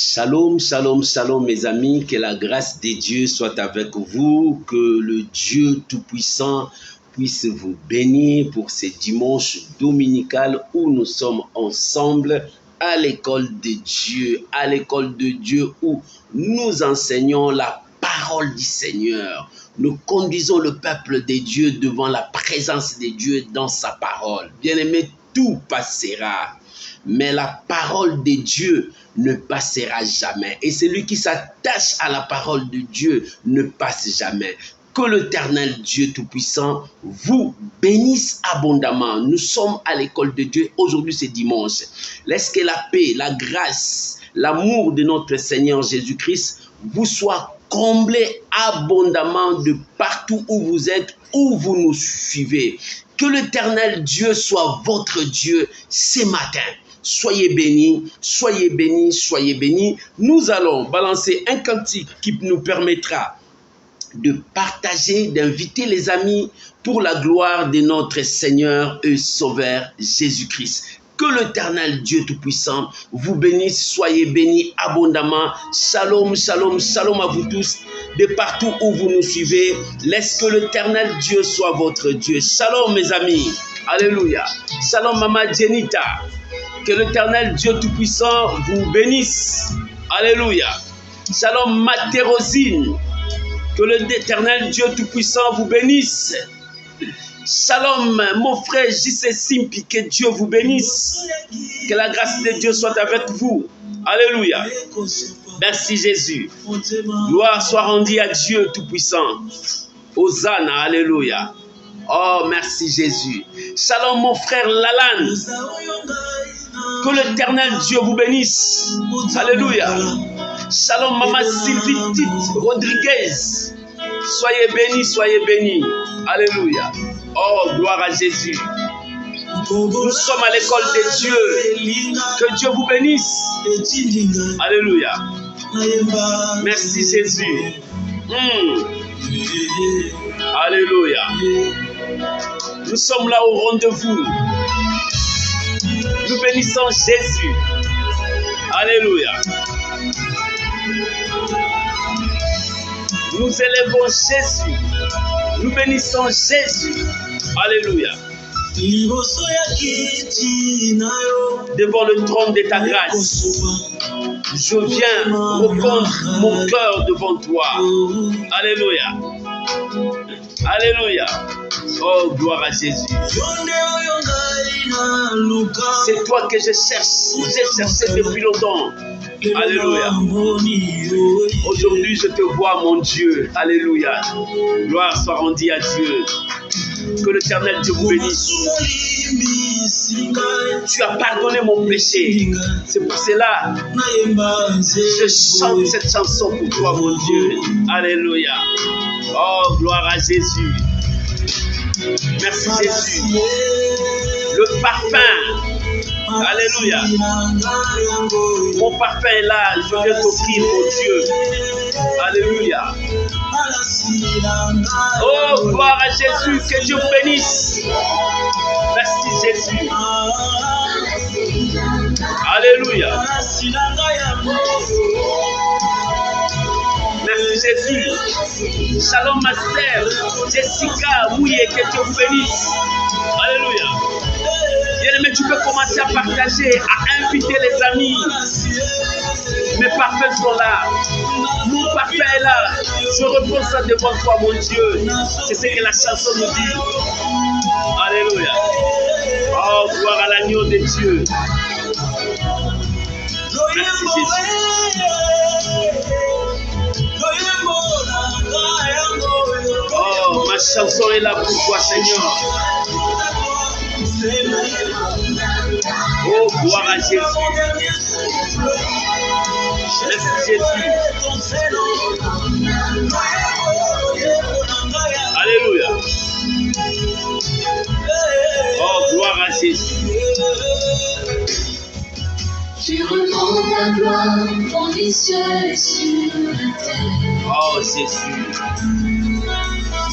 Shalom, shalom, shalom mes amis, que la grâce de Dieu soit avec vous, que le Dieu Tout-Puissant puisse vous bénir pour ce dimanche dominical où nous sommes ensemble à l'école de Dieu où nous enseignons la parole du Seigneur. Nous conduisons le peuple de Dieu devant la présence de Dieu dans sa parole. Bien-aimé, tout passera, mais la parole de Dieu ne passera jamais. Et celui qui s'attache à la parole de Dieu ne passe jamais. Que l'Éternel Dieu Tout-Puissant vous bénisse abondamment. Nous sommes à l'école de Dieu. Aujourd'hui, c'est dimanche. Laisse que la paix, la grâce, l'amour de notre Seigneur Jésus-Christ vous soit comblé abondamment de partout où vous êtes, où vous nous suivez. Que l'Éternel Dieu soit votre Dieu ce matin. Soyez bénis, soyez bénis, soyez bénis. Nous allons balancer un cantique qui nous permettra de partager, d'inviter les amis pour la gloire de notre Seigneur et Sauveur Jésus-Christ. Que l'Éternel Dieu Tout-Puissant vous bénisse, soyez bénis abondamment. Shalom, shalom, shalom à vous tous, de partout où vous nous suivez. Laisse que l'Éternel Dieu soit votre Dieu. Shalom mes amis, alléluia. Shalom Maman Jenita. Que l'Éternel Dieu Tout-Puissant vous bénisse. Alléluia. Shalom Matérosine. Que l'Éternel Dieu Tout-Puissant vous bénisse. Shalom mon frère J.C. Simpi. Que Dieu vous bénisse. Que la grâce de Dieu soit avec vous. Alléluia. Merci Jésus. Gloire soit rendue à Dieu Tout-Puissant. Hosanna. Alléluia. Oh merci Jésus. Shalom mon frère Lalan. Que l'Éternel Dieu vous bénisse. Alléluia. Shalom Maman Sylvie Tite Rodriguez. Soyez bénis, soyez bénis. Alléluia. Oh, gloire à Jésus. Nous sommes à l'école de Dieu. Que Dieu vous bénisse. Alléluia. Merci Jésus. Alléluia. Nous sommes là au rendez-vous. Nous bénissons Jésus. Alléluia. Nous élevons Jésus. Nous bénissons Jésus. Alléluia. Devant le trône de ta grâce, je viens répandre mon cœur devant toi. Alléluia. Alléluia. Oh, gloire à Jésus. C'est toi que je cherche. J'ai cherché depuis longtemps. Alléluia. Aujourd'hui, je te vois, mon Dieu. Alléluia. Gloire soit rendue à Dieu. Que l'Éternel Dieu vous bénisse. Tu as pardonné mon péché. C'est pour cela que je chante cette chanson pour toi, mon Dieu. Alléluia. Oh, gloire à Jésus. Merci Jésus. Le parfum. Alléluia. Mon parfum est là. Je viens t'offrir, mon Dieu. Alléluia. Oh, gloire à Jésus. Que Dieu vous bénisse. Merci Jésus. Alléluia. Merci Jésus. Shalom ma sœur Jessica Mouye, que Dieu vous bénisse. Alléluia. Bien-aimé, tu peux commencer à partager, à inviter les amis. Mes parfums sont là. Mon parfum est là. Je reprends ça devant toi, mon Dieu. C'est ce que la chanson nous dit. Alléluia. Oh, gloire à l'agneau de Dieu. Merci Jésus. Oh, ma chanson est là pour toi, Seigneur. Oh, gloire à Jésus. Merci Jésus. Alléluia. Oh, gloire à Jésus. Tu reprends ta gloire dans les cieux et sur la terre. Oh, Jésus.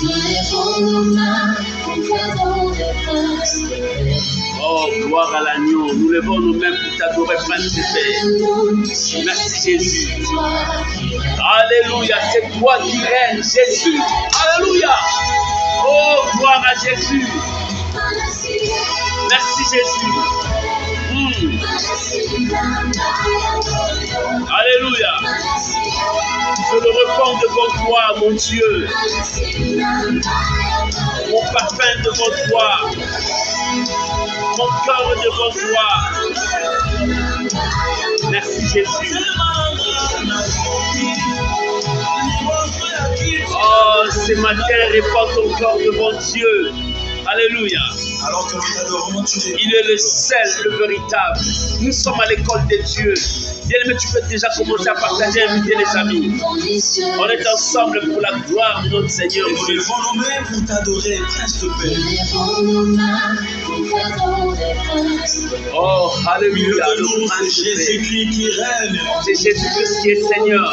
Nous lèvons nos mains en faveur des grâces de Dieu. Oh, gloire à l'agneau. Nous levons nos mains pour t'adorer, Prince de paix. Merci Jésus. Alléluia, c'est toi qui règnes, Jésus. Alléluia. Oh, gloire à Jésus. Merci Jésus. Alléluia. Je le réponds devant toi, mon Dieu. Mon parfum devant toi. Mon cœur devant toi. Merci Jésus. Oh, ce matin, répands ton cœur devant Dieu. Alléluia. Alors que nous t'adorons, il est le seul, le véritable. Nous sommes à l'école de Dieu. Bien-aimé, tu peux déjà commencer à partager, inviter les amis. On est ensemble pour la gloire de notre Seigneur. Nous levons nos mains pour t'adorer, Prince de paix. Oh, alléluia. C'est Jésus-Christ qui règne. C'est Jésus-Christ qui est Seigneur.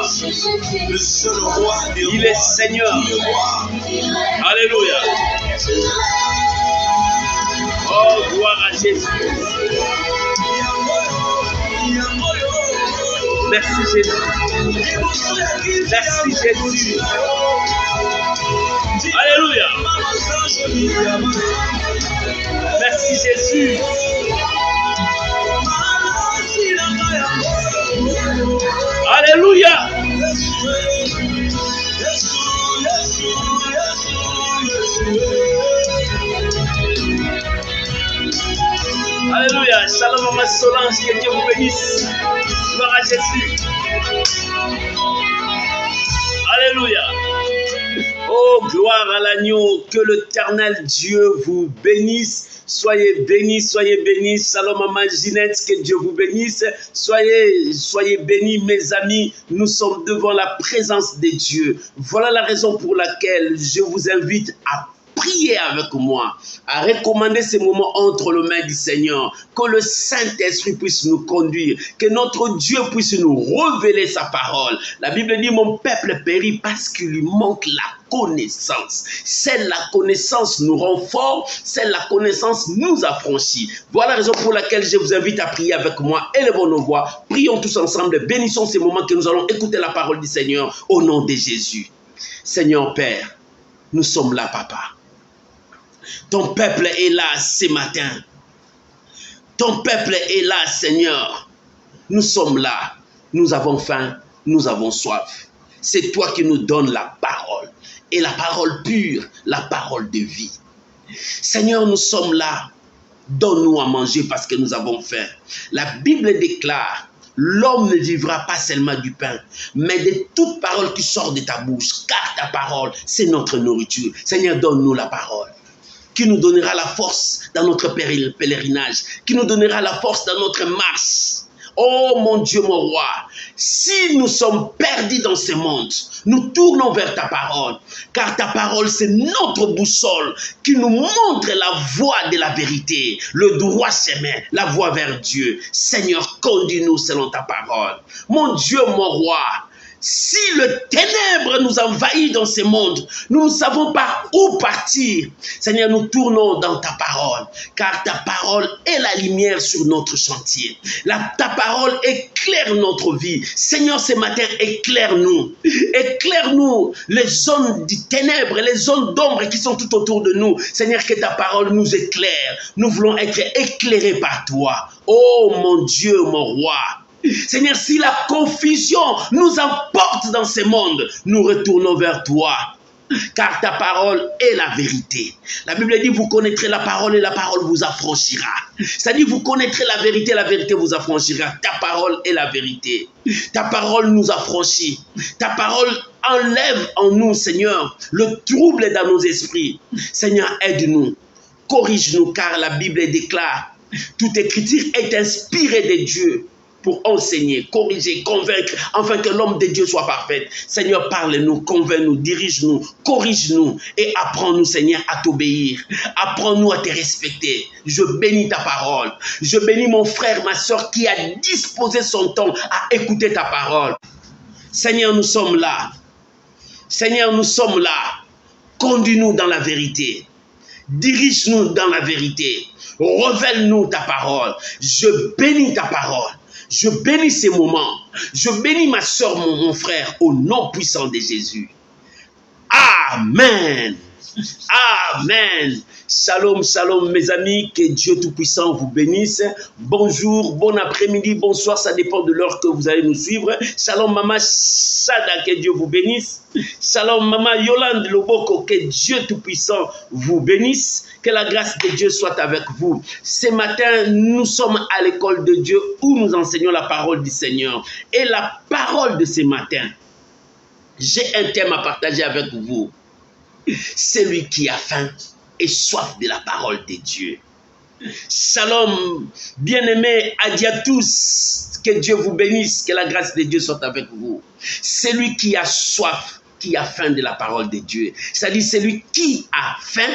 Le seul roi des rois. Il est Seigneur. Alléluia. Oh, gloire à Jésus. Merci Jésus. Merci Jésus. Alléluia. Merci Jésus. Alléluia. Alléluia. Shalom Maman Solange, que Dieu vous bénisse. Gloire à Jésus. Alléluia. Oh, gloire à l'agneau. Que l'Éternel Dieu vous bénisse. Soyez bénis, soyez bénis. Shalom Maman Ginette, que Dieu vous bénisse. Soyez bénis, mes amis. Nous sommes devant la présence de Dieu. Voilà la raison pour laquelle je vous invite à prier avec moi, à recommander ces moments entre les mains du Seigneur, que le Saint-Esprit puisse nous conduire, que notre Dieu puisse nous révéler sa parole. La Bible dit, mon peuple périt parce qu'il lui manque la connaissance. C'est la connaissance nous rend forts, c'est la connaissance nous affranchit. Voilà la raison pour laquelle je vous invite à prier avec moi. Élevons nos voix, prions tous ensemble, bénissons ces moments que nous allons écouter la parole du Seigneur au nom de Jésus. Seigneur Père, nous sommes là, Papa. Ton peuple est là ce matin. Ton peuple est là, Seigneur. Nous sommes là. Nous avons faim, nous avons soif. C'est toi qui nous donnes la parole. Et la parole pure, la parole de vie. Seigneur, nous sommes là. Donne-nous à manger parce que nous avons faim. La Bible déclare, l'homme ne vivra pas seulement du pain, mais de toute parole qui sort de ta bouche. Car ta parole, c'est notre nourriture. Seigneur, donne-nous la parole qui nous donnera la force dans notre pèlerinage, qui nous donnera la force dans notre marche. Oh mon Dieu, mon roi, si nous sommes perdus dans ce monde, nous tournons vers ta parole, car ta parole c'est notre boussole qui nous montre la voie de la vérité, le droit chemin, la voie vers Dieu. Seigneur, conduis-nous selon ta parole. Mon Dieu, mon roi, si le ténèbre nous envahit dans ce monde, nous ne savons pas où partir. Seigneur, nous tournons dans ta parole, car ta parole est la lumière sur notre chantier. Ta parole éclaire notre vie. Seigneur, ce matin, éclaire-nous. Éclaire-nous les zones du ténèbre, les zones d'ombre qui sont tout autour de nous. Seigneur, que ta parole nous éclaire. Nous voulons être éclairés par toi. Oh mon Dieu, mon roi. Seigneur, si la confusion nous emporte dans ce monde, nous retournons vers toi, car ta parole est la vérité. La Bible dit, vous connaîtrez la parole et la parole vous affranchira. C'est-à-dire, vous connaîtrez la vérité vous affranchira. Ta parole est la vérité. Ta parole nous affranchit. Ta parole enlève en nous, Seigneur, le trouble dans nos esprits. Seigneur, aide-nous, corrige-nous, car la Bible déclare, toute écriture est inspirée de Dieu pour enseigner, corriger, convaincre, afin que l'homme de Dieu soit parfait. Seigneur, parle-nous, convainc-nous, dirige-nous, corrige-nous et apprends-nous, Seigneur, à t'obéir. Apprends-nous à te respecter. Je bénis ta parole. Je bénis mon frère, ma soeur qui a disposé son temps à écouter ta parole. Seigneur, nous sommes là. Seigneur, nous sommes là. Conduis-nous dans la vérité. Dirige-nous dans la vérité. Révèle-nous ta parole. Je bénis ta parole. Je bénis ces moments. Je bénis ma soeur, mon frère, au nom puissant de Jésus. Amen. Amen. Shalom, shalom mes amis, que Dieu Tout-Puissant vous bénisse. Bonjour, bon après-midi, bonsoir, ça dépend de l'heure que vous allez nous suivre. Shalom Maman Sada, que Dieu vous bénisse. Shalom Maman Yolande Loboko, que Dieu Tout-Puissant vous bénisse. Que la grâce de Dieu soit avec vous. Ce matin, nous sommes à l'école de Dieu où nous enseignons la parole du Seigneur. Et la parole de ce matin, j'ai un thème à partager avec vous. Celui qui a faim et soif de la parole de Dieu. Shalom, bien-aimés, à tous, que Dieu vous bénisse, que la grâce de Dieu soit avec vous. Celui qui a soif, qui a faim de la parole de Dieu, c'est-à-dire celui qui a faim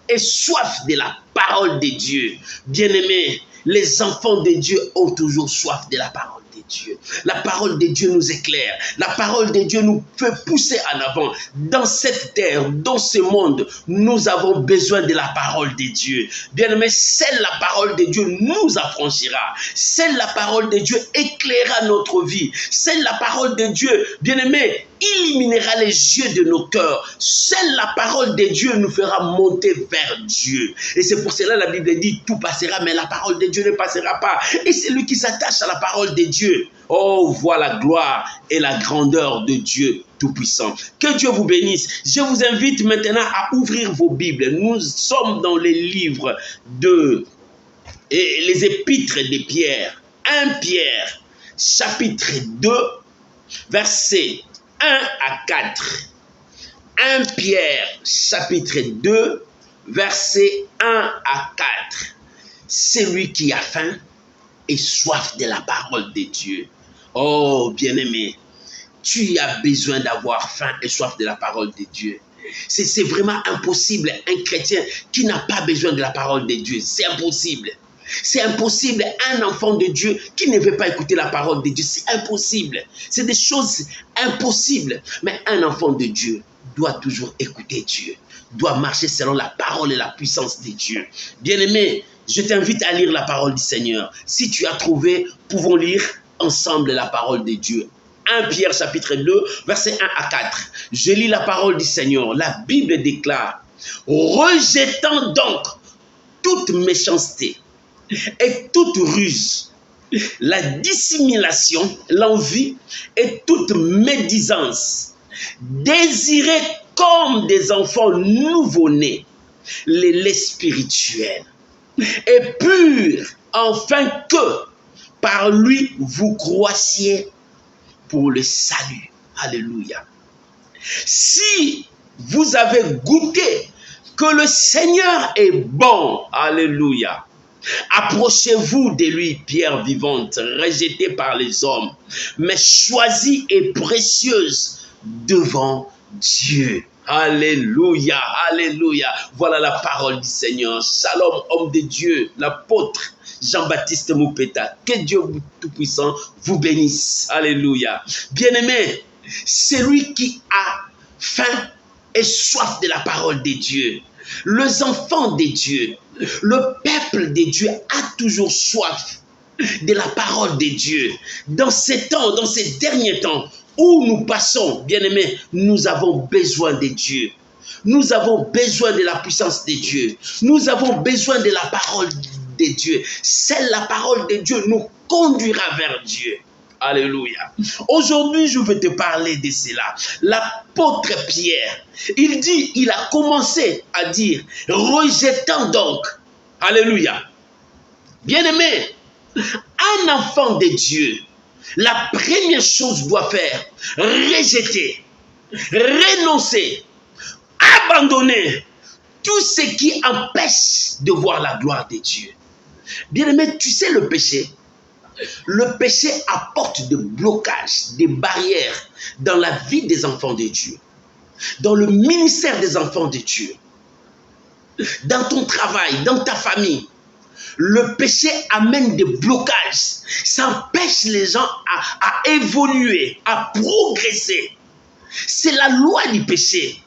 et soif de la parole de Dieu. Bien-aimés, les enfants de Dieu ont toujours soif de la parole de Dieu. La parole de Dieu nous éclaire. La parole de Dieu nous fait pousser en avant. Dans cette terre, dans ce monde, nous avons besoin de la parole de Dieu. Bien-aimés, seule la parole de Dieu nous affranchira. Seule la parole de Dieu éclairera notre vie. Seule la parole de Dieu, bien-aimés, illuminera les yeux de nos cœurs. Seule la parole de Dieu nous fera monter vers Dieu. Et c'est pour cela la Bible dit, tout passera, mais la parole de Dieu ne passera pas. Et celui qui s'attache à la parole de Dieu, oh, voit la gloire et la grandeur de Dieu Tout-Puissant. Que Dieu vous bénisse. Je vous invite maintenant à ouvrir vos Bibles. Nous sommes dans les livres et les épîtres de Pierre. 1 Pierre, chapitre 2, versets 1 à 4. 1 Pierre, chapitre 2, versets 1 à 4. Celui qui a faim et soif de la parole de Dieu. Oh, bien-aimé, tu as besoin d'avoir faim et soif de la parole de Dieu. C'est vraiment impossible, un chrétien qui n'a pas besoin de la parole de Dieu. C'est impossible. C'est impossible, un enfant de Dieu qui ne veut pas écouter la parole de Dieu. C'est impossible. C'est des choses impossibles. Mais un enfant de Dieu doit toujours écouter Dieu, doit marcher selon la parole et la puissance de Dieu. Bien-aimé, je t'invite à lire la parole du Seigneur. Si tu as trouvé, pouvons lire ensemble la parole de Dieu. 1 Pierre chapitre 2, versets 1 à 4. Je lis la parole du Seigneur. La Bible déclare, rejetant donc toute méchanceté et toute ruse, la dissimulation, l'envie et toute médisance, désirez comme des enfants nouveau-nés les laits spirituels et purs, afin que par lui vous croissiez pour le salut. Alléluia. Si vous avez goûté que le Seigneur est bon, alléluia, approchez-vous de lui, pierre vivante, rejetée par les hommes, mais choisie et précieuse devant Dieu. Alléluia, alléluia. Voilà la parole du Seigneur. Shalom, homme de Dieu, l'apôtre Jean-Baptiste Moupeta. Que Dieu Tout-Puissant vous bénisse. Alléluia. Bien-aimé, celui qui a faim et soif de la parole de Dieu, les enfants de Dieu, le peuple de Dieu a toujours soif de la parole de Dieu. Dans ces temps, dans ces derniers temps où nous passons, bien-aimés, nous avons besoin de Dieu. Nous avons besoin de la puissance de Dieu. Nous avons besoin de la parole de Dieu. Seule la parole de Dieu nous conduira vers Dieu. Alléluia. Aujourd'hui, je vais te parler de cela. L'apôtre Pierre, il a commencé à dire, rejetant donc. Alléluia. Bien-aimé, un enfant de Dieu, la première chose doit faire, rejeter, renoncer, abandonner tout ce qui empêche de voir la gloire de Dieu. Bien-aimé, tu sais le péché? Le péché apporte des blocages, des barrières dans la vie des enfants de Dieu, dans le ministère des enfants de Dieu, dans ton travail, dans ta famille. Le péché amène des blocages. Ça empêche les gens à évoluer, à progresser. C'est la loi du péché.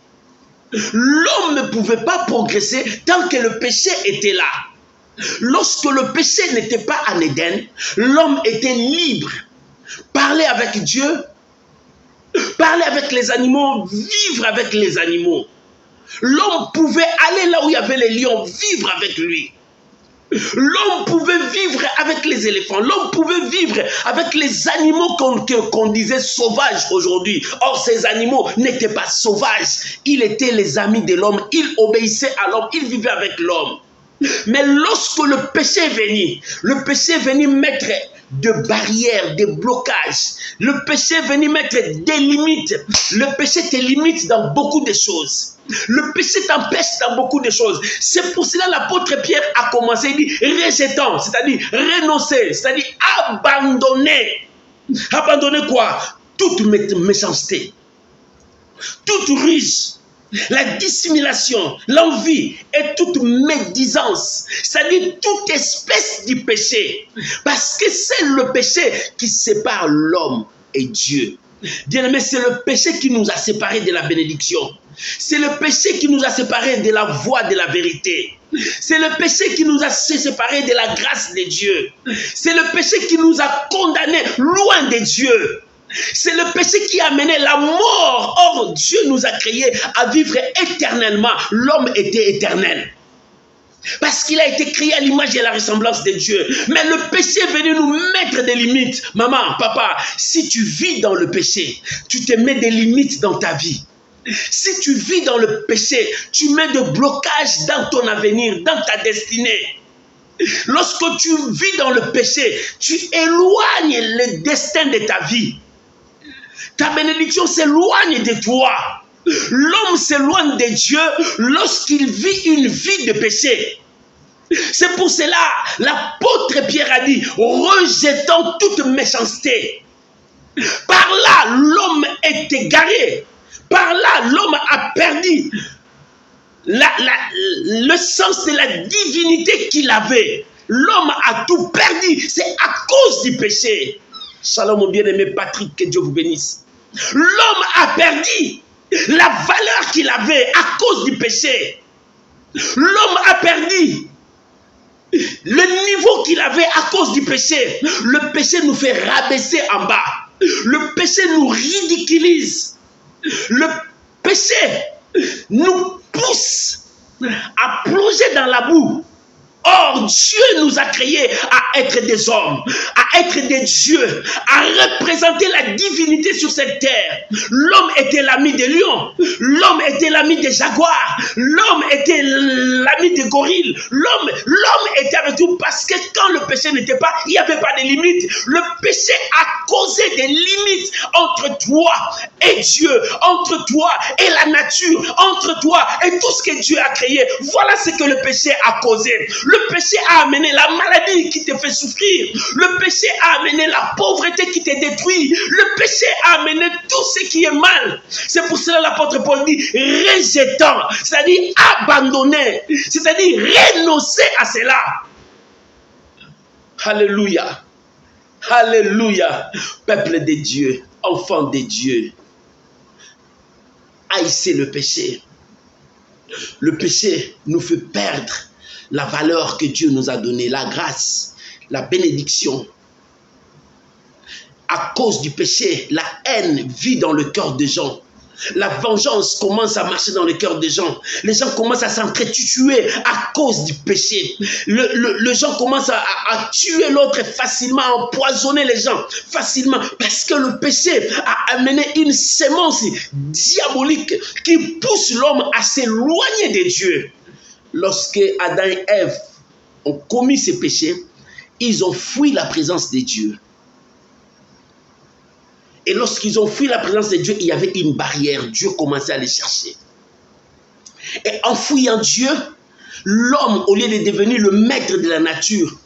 L'homme ne pouvait pas progresser tant que le péché était là. Lorsque le péché n'était pas en Éden, l'homme était libre. Parler avec Dieu, parler avec les animaux, vivre avec les animaux. L'homme pouvait aller là où il y avait les lions, vivre avec lui. L'homme pouvait vivre avec les éléphants. L'homme pouvait vivre avec les animaux qu'on disait sauvages aujourd'hui. Or, ces animaux n'étaient pas sauvages. Ils étaient les amis de l'homme. Ils obéissaient à l'homme. Ils vivaient avec l'homme. Mais lorsque le péché est venu mettre de barrières, de blocages. Le péché est venu mettre des limites. Le péché te limite dans beaucoup de choses. Le péché t'empêche dans beaucoup de choses. C'est pour cela l'apôtre Pierre a commencé, il dit rejetant, c'est-à-dire renoncer, c'est-à-dire abandonner. Abandonner quoi? Toute méchanceté, toute ruse, la dissimulation, l'envie et toute médisance, c'est-à-dire toute espèce de péché. Parce que c'est le péché qui sépare l'homme et Dieu. Bien-aimé, c'est le péché qui nous a séparés de la bénédiction. C'est le péché qui nous a séparés de la voie de la vérité. C'est le péché qui nous a séparés de la grâce de Dieu. C'est le péché qui nous a condamnés loin de Dieu. C'est le péché qui a mené la mort. Or, Dieu nous a créés à vivre éternellement. L'homme était éternel. Parce qu'il a été créé à l'image et à la ressemblance de Dieu. Mais le péché est venu nous mettre des limites. Maman, papa, si tu vis dans le péché, tu te mets des limites dans ta vie. Si tu vis dans le péché, tu mets des blocages dans ton avenir, dans ta destinée. Lorsque tu vis dans le péché, tu éloignes le destin de ta vie. Ta bénédiction s'éloigne de toi. L'homme s'éloigne de Dieu lorsqu'il vit une vie de péché. C'est pour cela l'apôtre Pierre a dit, rejetant toute méchanceté. Par là, l'homme est égaré. Par là, l'homme a perdu le sens de la divinité qu'il avait. L'homme a tout perdu. C'est à cause du péché. Shalom, mon bien-aimé Patrick, que Dieu vous bénisse. L'homme a perdu la valeur qu'il avait à cause du péché. L'homme a perdu le niveau qu'il avait à cause du péché. Le péché nous fait rabaisser en bas. Le péché nous ridiculise. Le péché nous pousse à plonger dans la boue. Or, Dieu nous a créés à être des hommes, à être des dieux, à représenter la divinité sur cette terre. L'homme était l'ami des lions, l'homme était l'ami des jaguars, l'homme était l'ami des gorilles, l'homme était avec nous parce que quand le péché n'était pas, il n'y avait pas de limites. Le péché a causé des limites entre toi et Dieu, entre toi et la nature, entre toi et tout ce que Dieu a créé. Voilà ce que le péché a causé. Le péché a amené la maladie qui te fait souffrir. Le péché a amené la pauvreté qui te détruit. Le péché a amené tout ce qui est mal. C'est pour cela l'apôtre Paul dit rejetant, c'est-à-dire abandonner, c'est-à-dire renoncer à cela. Alléluia. Alléluia. Peuple de Dieu, enfant de Dieu, haïssez le péché. Le péché nous fait perdre la valeur que Dieu nous a donnée, la grâce, la bénédiction. À cause du péché, la haine vit dans le cœur des gens. La vengeance commence à marcher dans le cœur des gens. Les gens commencent à s'entretuer à cause du péché. Les gens commencent à tuer l'autre facilement, à empoisonner les gens facilement. Parce que le péché a amené une sémence diabolique qui pousse l'homme à s'éloigner de Dieu. Lorsque Adam et Ève ont commis ces péchés, ils ont fui la présence de Dieu. Et lorsqu'ils ont fui la présence de Dieu, il y avait une barrière. Dieu commençait à les chercher. Et en fuyant Dieu, l'homme, au lieu de devenir le maître de la nature,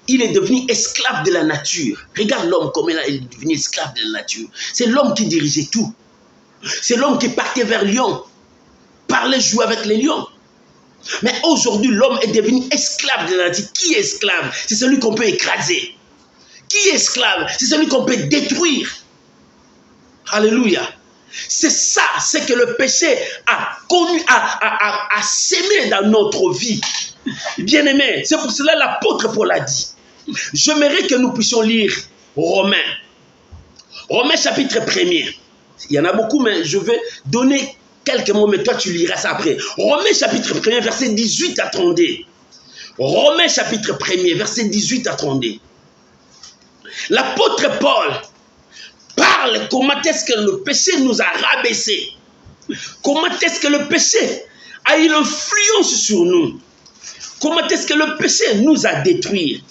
il est devenu esclave de la nature. Regarde l'homme comme il est devenu esclave de la nature. C'est l'homme qui dirigeait tout. C'est l'homme qui partait vers Lion, parlait, jouait avec les lions. Mais aujourd'hui, l'homme est devenu esclave de la nature. Qui est esclave? C'est celui qu'on peut écraser. Qui est esclave? C'est celui qu'on peut détruire. Alléluia. C'est ça, c'est que le péché a connu, a sémé dans notre vie. Bien-aimé, c'est pour cela l'apôtre Paul a dit. J'aimerais que nous puissions lire Romains. Romains chapitre 1er. Il y en a beaucoup, mais je vais donner quelques mots, mais toi tu liras ça après. Romains chapitre 1er, verset 18 à 32. Romains chapitre 1er, verset 18 à 32. L'apôtre Paul parle comment est-ce que le péché nous a rabaissés. Comment est-ce que le péché a eu l'influence sur nous. Comment est-ce que le péché nous a détruits.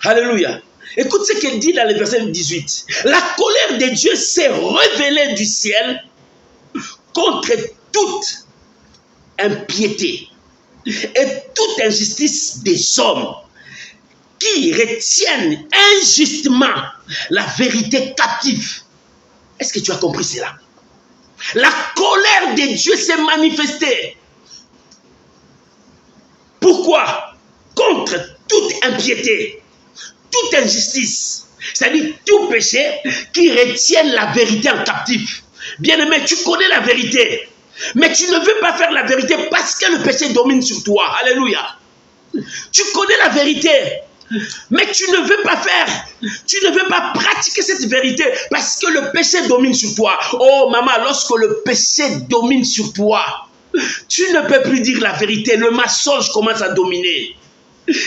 Alléluia. Écoute ce qu'il dit dans le verset 18. La colère de Dieu s'est révélée du ciel contre toute impiété et toute injustice des hommes qui retiennent injustement la vérité captive. Est-ce que tu as compris cela? La colère de Dieu s'est manifestée. Pourquoi? Contre toute impiété, toute injustice, c'est-à-dire tout péché qui retienne la vérité en captif. Bien-aimé, tu connais la vérité, mais tu ne veux pas faire la vérité parce que le péché domine sur toi. Alléluia. Tu connais la vérité, mais tu ne veux pas faire, tu ne veux pas pratiquer cette vérité parce que le péché domine sur toi. Oh maman, lorsque le péché domine sur toi, tu ne peux plus dire la vérité. Le mensonge commence à dominer.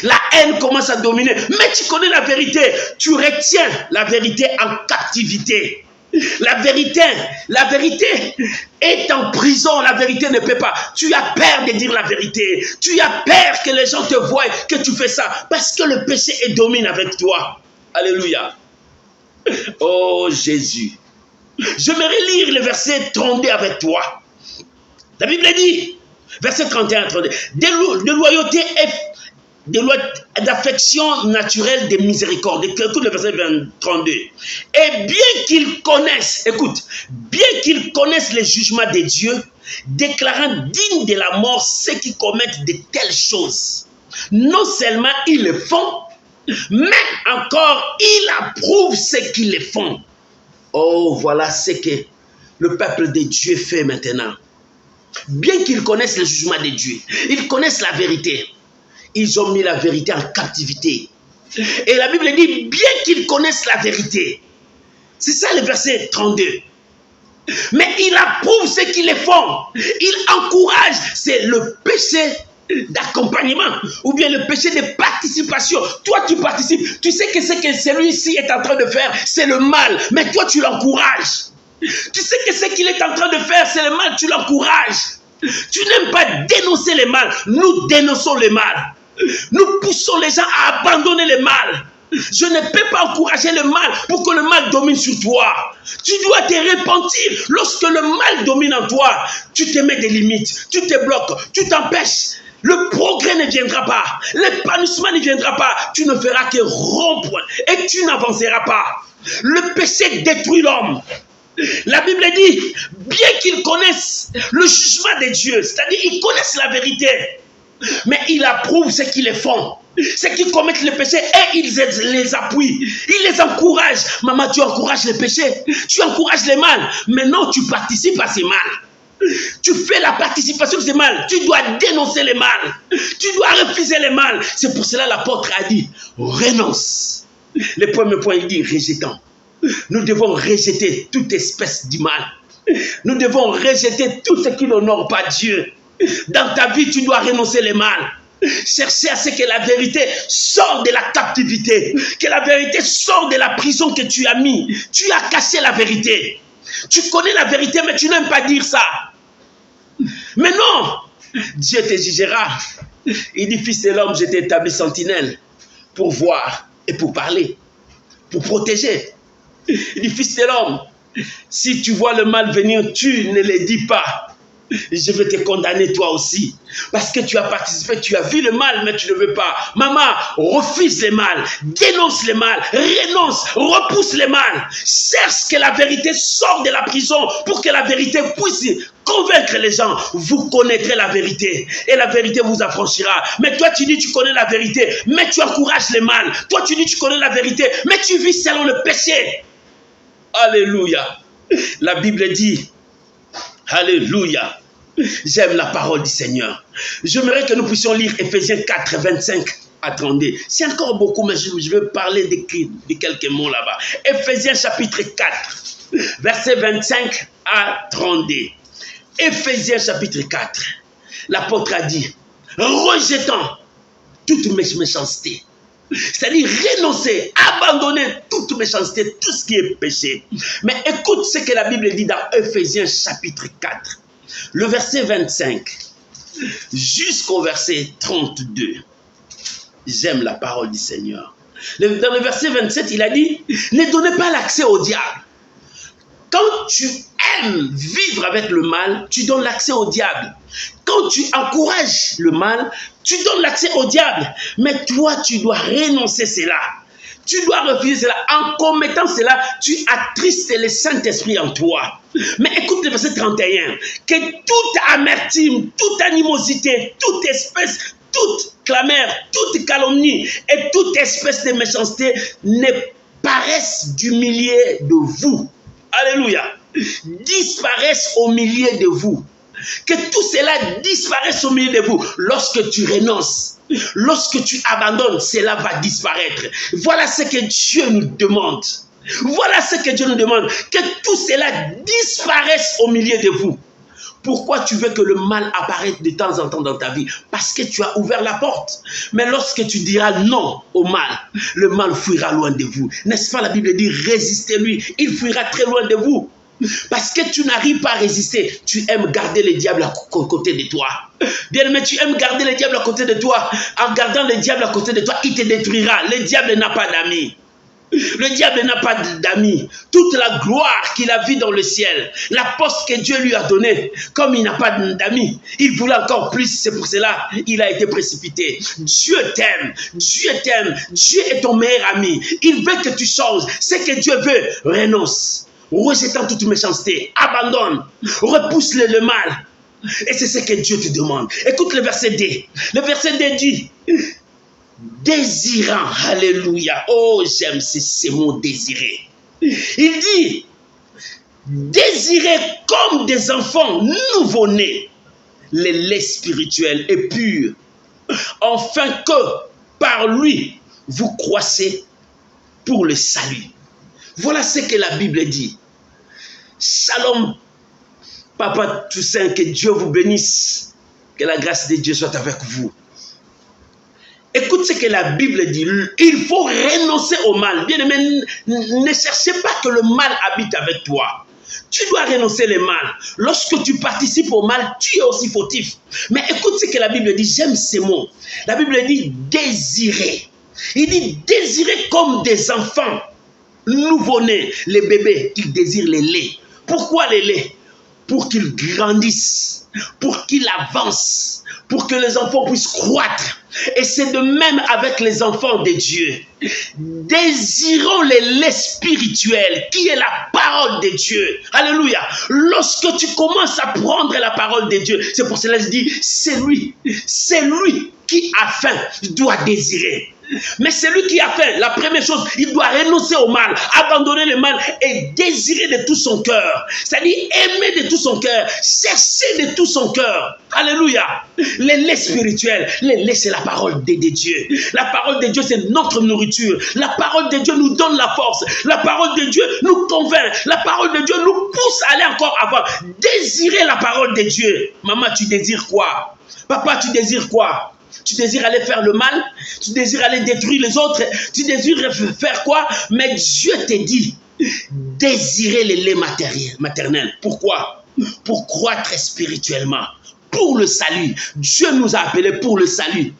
La haine commence à dominer. Mais tu connais la vérité. Tu retiens la vérité en captivité. La vérité est en prison. La vérité ne peut pas. Tu as peur de dire la vérité. Tu as peur que les gens te voient que tu fais ça. Parce que le péché domine avec toi. Alléluia. Oh Jésus. J'aimerais lire le verset 32 avec toi. La Bible dit, verset 31 à 32, de loyauté et d'affection naturelle, de miséricorde. Écoute le verset 32. Et bien qu'ils connaissent, écoute, bien qu'ils connaissent les jugements de Dieu, déclarant dignes de la mort ceux qui commettent de telles choses. Non seulement ils le font, mais encore ils approuvent ceux qui le font. Oh, voilà ce que le peuple de Dieu fait maintenant. Bien qu'ils connaissent le jugement de Dieu, ils connaissent la vérité. Ils ont mis la vérité en captivité. Et la Bible dit, bien qu'ils connaissent la vérité. C'est ça le verset 32. Mais ils approuvent ce qu'ils font. Ils encouragent. C'est le péché d'accompagnement ou bien le péché de participation. Toi, tu participes. Tu sais que ce que celui-ci est en train de faire, c'est le mal. Mais toi, tu l'encourages. Tu sais que ce qu'il est en train de faire, c'est le mal, tu l'encourages. Tu n'aimes pas dénoncer le mal. Nous dénonçons le mal. Nous poussons les gens à abandonner le mal. Je ne peux pas encourager le mal pour que le mal domine sur toi. Tu dois te repentir. Lorsque le mal domine en toi, tu te mets des limites, tu te bloques, tu t'empêches. Le progrès ne viendra pas. L'épanouissement ne viendra pas. Tu ne feras que rompre et tu n'avanceras pas. Le péché détruit l'homme. La Bible dit, bien qu'ils connaissent le jugement de Dieu, c'est-à-dire ils connaissent la vérité, mais ils approuvent ce qu'ils font, ceux qui commettent le péché, et ils les appuient, ils les encouragent. Maman, tu encourages le péché, tu encourages le mal, mais non, tu participes à ces mal. Tu fais la participation de ces mal, tu dois dénoncer les mal, tu dois refuser les mal. C'est pour cela l'apôtre a dit, renonce. Le premier point, il dit, rejetant. Nous devons rejeter toute espèce du mal. Nous devons rejeter tout ce qui n'honore pas Dieu. Dans ta vie, tu dois renoncer le mal. Chercher à ce que la vérité sorte de la captivité. Que la vérité sorte de la prison que tu as mis. Tu as caché la vérité. Tu connais la vérité, mais tu n'aimes pas dire ça. Mais non, Dieu te jugera. Il dit, fils de l'homme, je t'ai établi sentinelle pour voir et pour parler, pour protéger. Il dit, fils de l'homme, si tu vois le mal venir, tu ne le dis pas. Je vais te condamner toi aussi. Parce que tu as participé, tu as vu le mal, mais tu ne veux pas. Maman, refuse le mal, dénonce le mal, renonce, repousse le mal. Cherche que la vérité sorte de la prison pour que la vérité puisse convaincre les gens. Vous connaîtrez la vérité et la vérité vous affranchira. Mais toi, tu dis tu connais la vérité, mais tu encourages le mal. Toi, tu dis tu connais la vérité, mais tu vis selon le péché. Alléluia. La Bible dit, alléluia, j'aime la parole du Seigneur. J'aimerais que nous puissions lire Ephésiens 4, 25 à 32. C'est encore beaucoup, mais je vais parler de quelques mots là-bas. Ephésiens chapitre 4, verset 25 à 32. Ephésiens chapitre 4, l'apôtre a dit, rejetant toute méchanceté, c'est-à-dire renoncer, abandonner toute méchanceté, tout ce qui est péché. Mais écoute ce que la Bible dit dans Ephésiens chapitre 4, le verset 25 jusqu'au verset 32. J'aime la parole du Seigneur. Dans le verset 27, il a dit, ne donnez pas l'accès au diable. Quand tu aimes vivre avec le mal, tu donnes l'accès au diable. Quand tu encourages le mal, tu donnes l'accès au diable. Mais toi, tu dois renoncer cela. Tu dois refuser cela. En commettant cela, tu attristes le Saint-Esprit en toi. Mais écoute le verset 31. Que toute amertume, toute animosité, toute espèce, toute clameur, toute calomnie et toute espèce de méchanceté ne paraissent du milieu de vous. Alléluia. Disparaissent au milieu de vous. Que tout cela disparaisse au milieu de vous. Lorsque tu renonces, lorsque tu abandonnes, cela va disparaître. Voilà ce que Dieu nous demande. Voilà ce que Dieu nous demande. Que tout cela disparaisse au milieu de vous. Pourquoi tu veux que le mal apparaisse de temps en temps dans ta vie? Parce que tu as ouvert la porte. Mais lorsque tu diras non au mal, le mal fuira loin de vous. N'est-ce pas, la Bible dit, résistez-lui, il fuira très loin de vous. Parce que tu n'arrives pas à résister, tu aimes garder le diable à côté de toi. Bien-aimé, tu aimes garder le diable à côté de toi. En gardant le diable à côté de toi, il te détruira. Le diable n'a pas d'amis. Le diable n'a pas d'amis. Toute la gloire qu'il a vue dans le ciel, la poste que Dieu lui a donnée, comme il n'a pas d'amis, il voulait encore plus. C'est pour cela qu'il a été précipité. Dieu t'aime. Dieu t'aime. Dieu est ton meilleur ami. Il veut que tu changes. Ce que Dieu veut, renonce. Rejetant toute méchanceté, abandonne, repousse le mal. Et c'est ce que Dieu te demande. Écoute le verset D. Le verset D dit, désirant, alléluia. Oh, j'aime ces mots désirer. Il dit, désirez comme des enfants nouveau-nés, les laits spirituels et purs, afin que par lui, vous croissez pour le salut. Voilà ce que la Bible dit. Shalom, Papa Toussaint, que Dieu vous bénisse. Que la grâce de Dieu soit avec vous. Écoute ce que la Bible dit. Il faut renoncer au mal. Bien-aimé, ne cherchez pas que le mal habite avec toi. Tu dois renoncer le mal. Lorsque tu participes au mal, tu es aussi fautif. Mais écoute ce que la Bible dit. J'aime ces mots. La Bible dit désirer. Il dit désirer comme des enfants nouveau-nés, les bébés, ils désirent les laits. Pourquoi les laits? Pour qu'ils grandissent, pour qu'ils avancent, pour que les enfants puissent croître. Et c'est de même avec les enfants de Dieu. Désirons les laits spirituels, qui est la parole de Dieu. Alléluia. Lorsque tu commences à prendre la parole de Dieu, c'est pour cela que je dis, c'est lui qui a faim, doit désirer. Mais celui qui a faim, la première chose, il doit renoncer au mal, abandonner le mal et désirer de tout son cœur. C'est-à-dire aimer de tout son cœur, chercher de tout son cœur. Alléluia. Les laits spirituels, les laits c'est la parole de Dieu. La parole de Dieu c'est notre nourriture. La parole de Dieu nous donne la force. La parole de Dieu nous convainc. La parole de Dieu nous pousse à aller encore avant. Désirer la parole de Dieu. Maman, tu désires quoi? Papa, tu désires quoi? Tu désires aller faire le mal, tu désires aller détruire les autres, tu désires faire quoi? Mais Dieu te dit, désirez les laits maternels. Pourquoi? Pour croître spirituellement, pour le salut. Dieu nous a appelés pour le salut.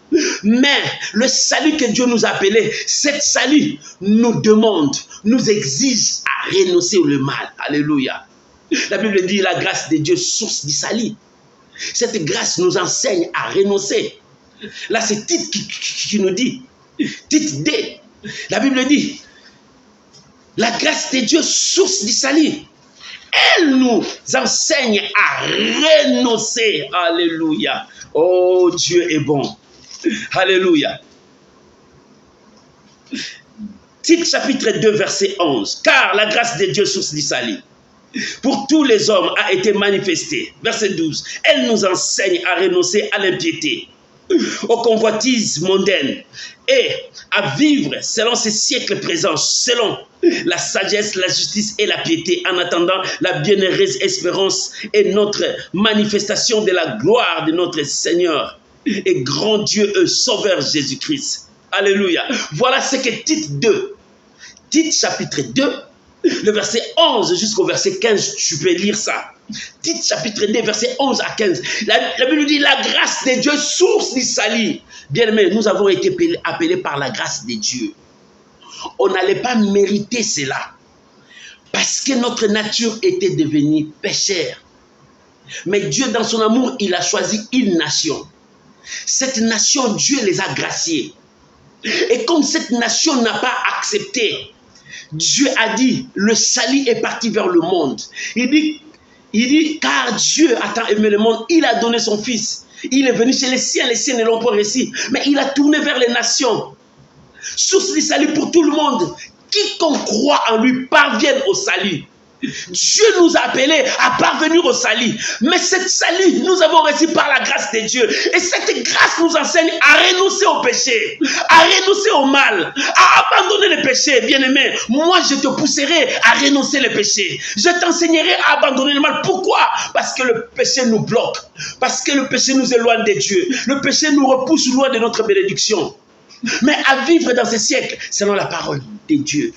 Mais le salut que Dieu nous a appelés, cette salut nous demande, nous exige à renoncer au mal. Alléluia. La Bible dit, la grâce de Dieu, source du salut. Cette grâce nous enseigne à renoncer. Là, c'est Tite qui nous dit, Tite D, la Bible dit, la grâce de Dieu, source du salut, elle nous enseigne à renoncer. Alléluia. Oh, Dieu est bon. Alléluia. Tite chapitre 2, verset 11. Car la grâce de Dieu, source du salut, pour tous les hommes a été manifestée. Verset 12. Elle nous enseigne à renoncer à l'impiété, aux convoitises mondaines et à vivre selon ces siècles présents, selon la sagesse, la justice et la piété, en attendant la bienheureuse espérance et notre manifestation de la gloire de notre Seigneur et grand Dieu et Sauveur Jésus-Christ. Alléluia. Voilà ce que Tite 2, Tite chapitre 2, le verset 11 jusqu'au verset 15, tu peux lire ça. Tite chapitre 2, verset 11 à 15. La Bible nous dit, la grâce de Dieu, source du salut. Bien-aimés, nous avons été appelés par la grâce de Dieu. On n'allait pas mériter cela. Parce que notre nature était devenue péchère. Mais Dieu, dans son amour, il a choisi une nation. Cette nation, Dieu les a graciés. Et comme cette nation n'a pas accepté, Dieu a dit, le salut est parti vers le monde. Il dit, car Dieu a tant aimé le monde, il a donné son Fils. Il est venu chez les siens ne l'ont pas reçu. Mais il a tourné vers les nations. Source du salut pour tout le monde. Quiconque croit en lui parvienne au salut. Dieu nous a appelés à parvenir au salut. Mais cette salut, nous avons reçu par la grâce de Dieu. Et cette grâce nous enseigne à renoncer au péché, à renoncer au mal, à abandonner le péché. Bien-aimé, moi je te pousserai à renoncer le péché. Je t'enseignerai à abandonner le mal. Pourquoi? Parce que le péché nous bloque. Parce que le péché nous éloigne de Dieu. Le péché nous repousse loin de notre bénédiction. Mais à vivre dans ce siècle selon la parole de Dieu.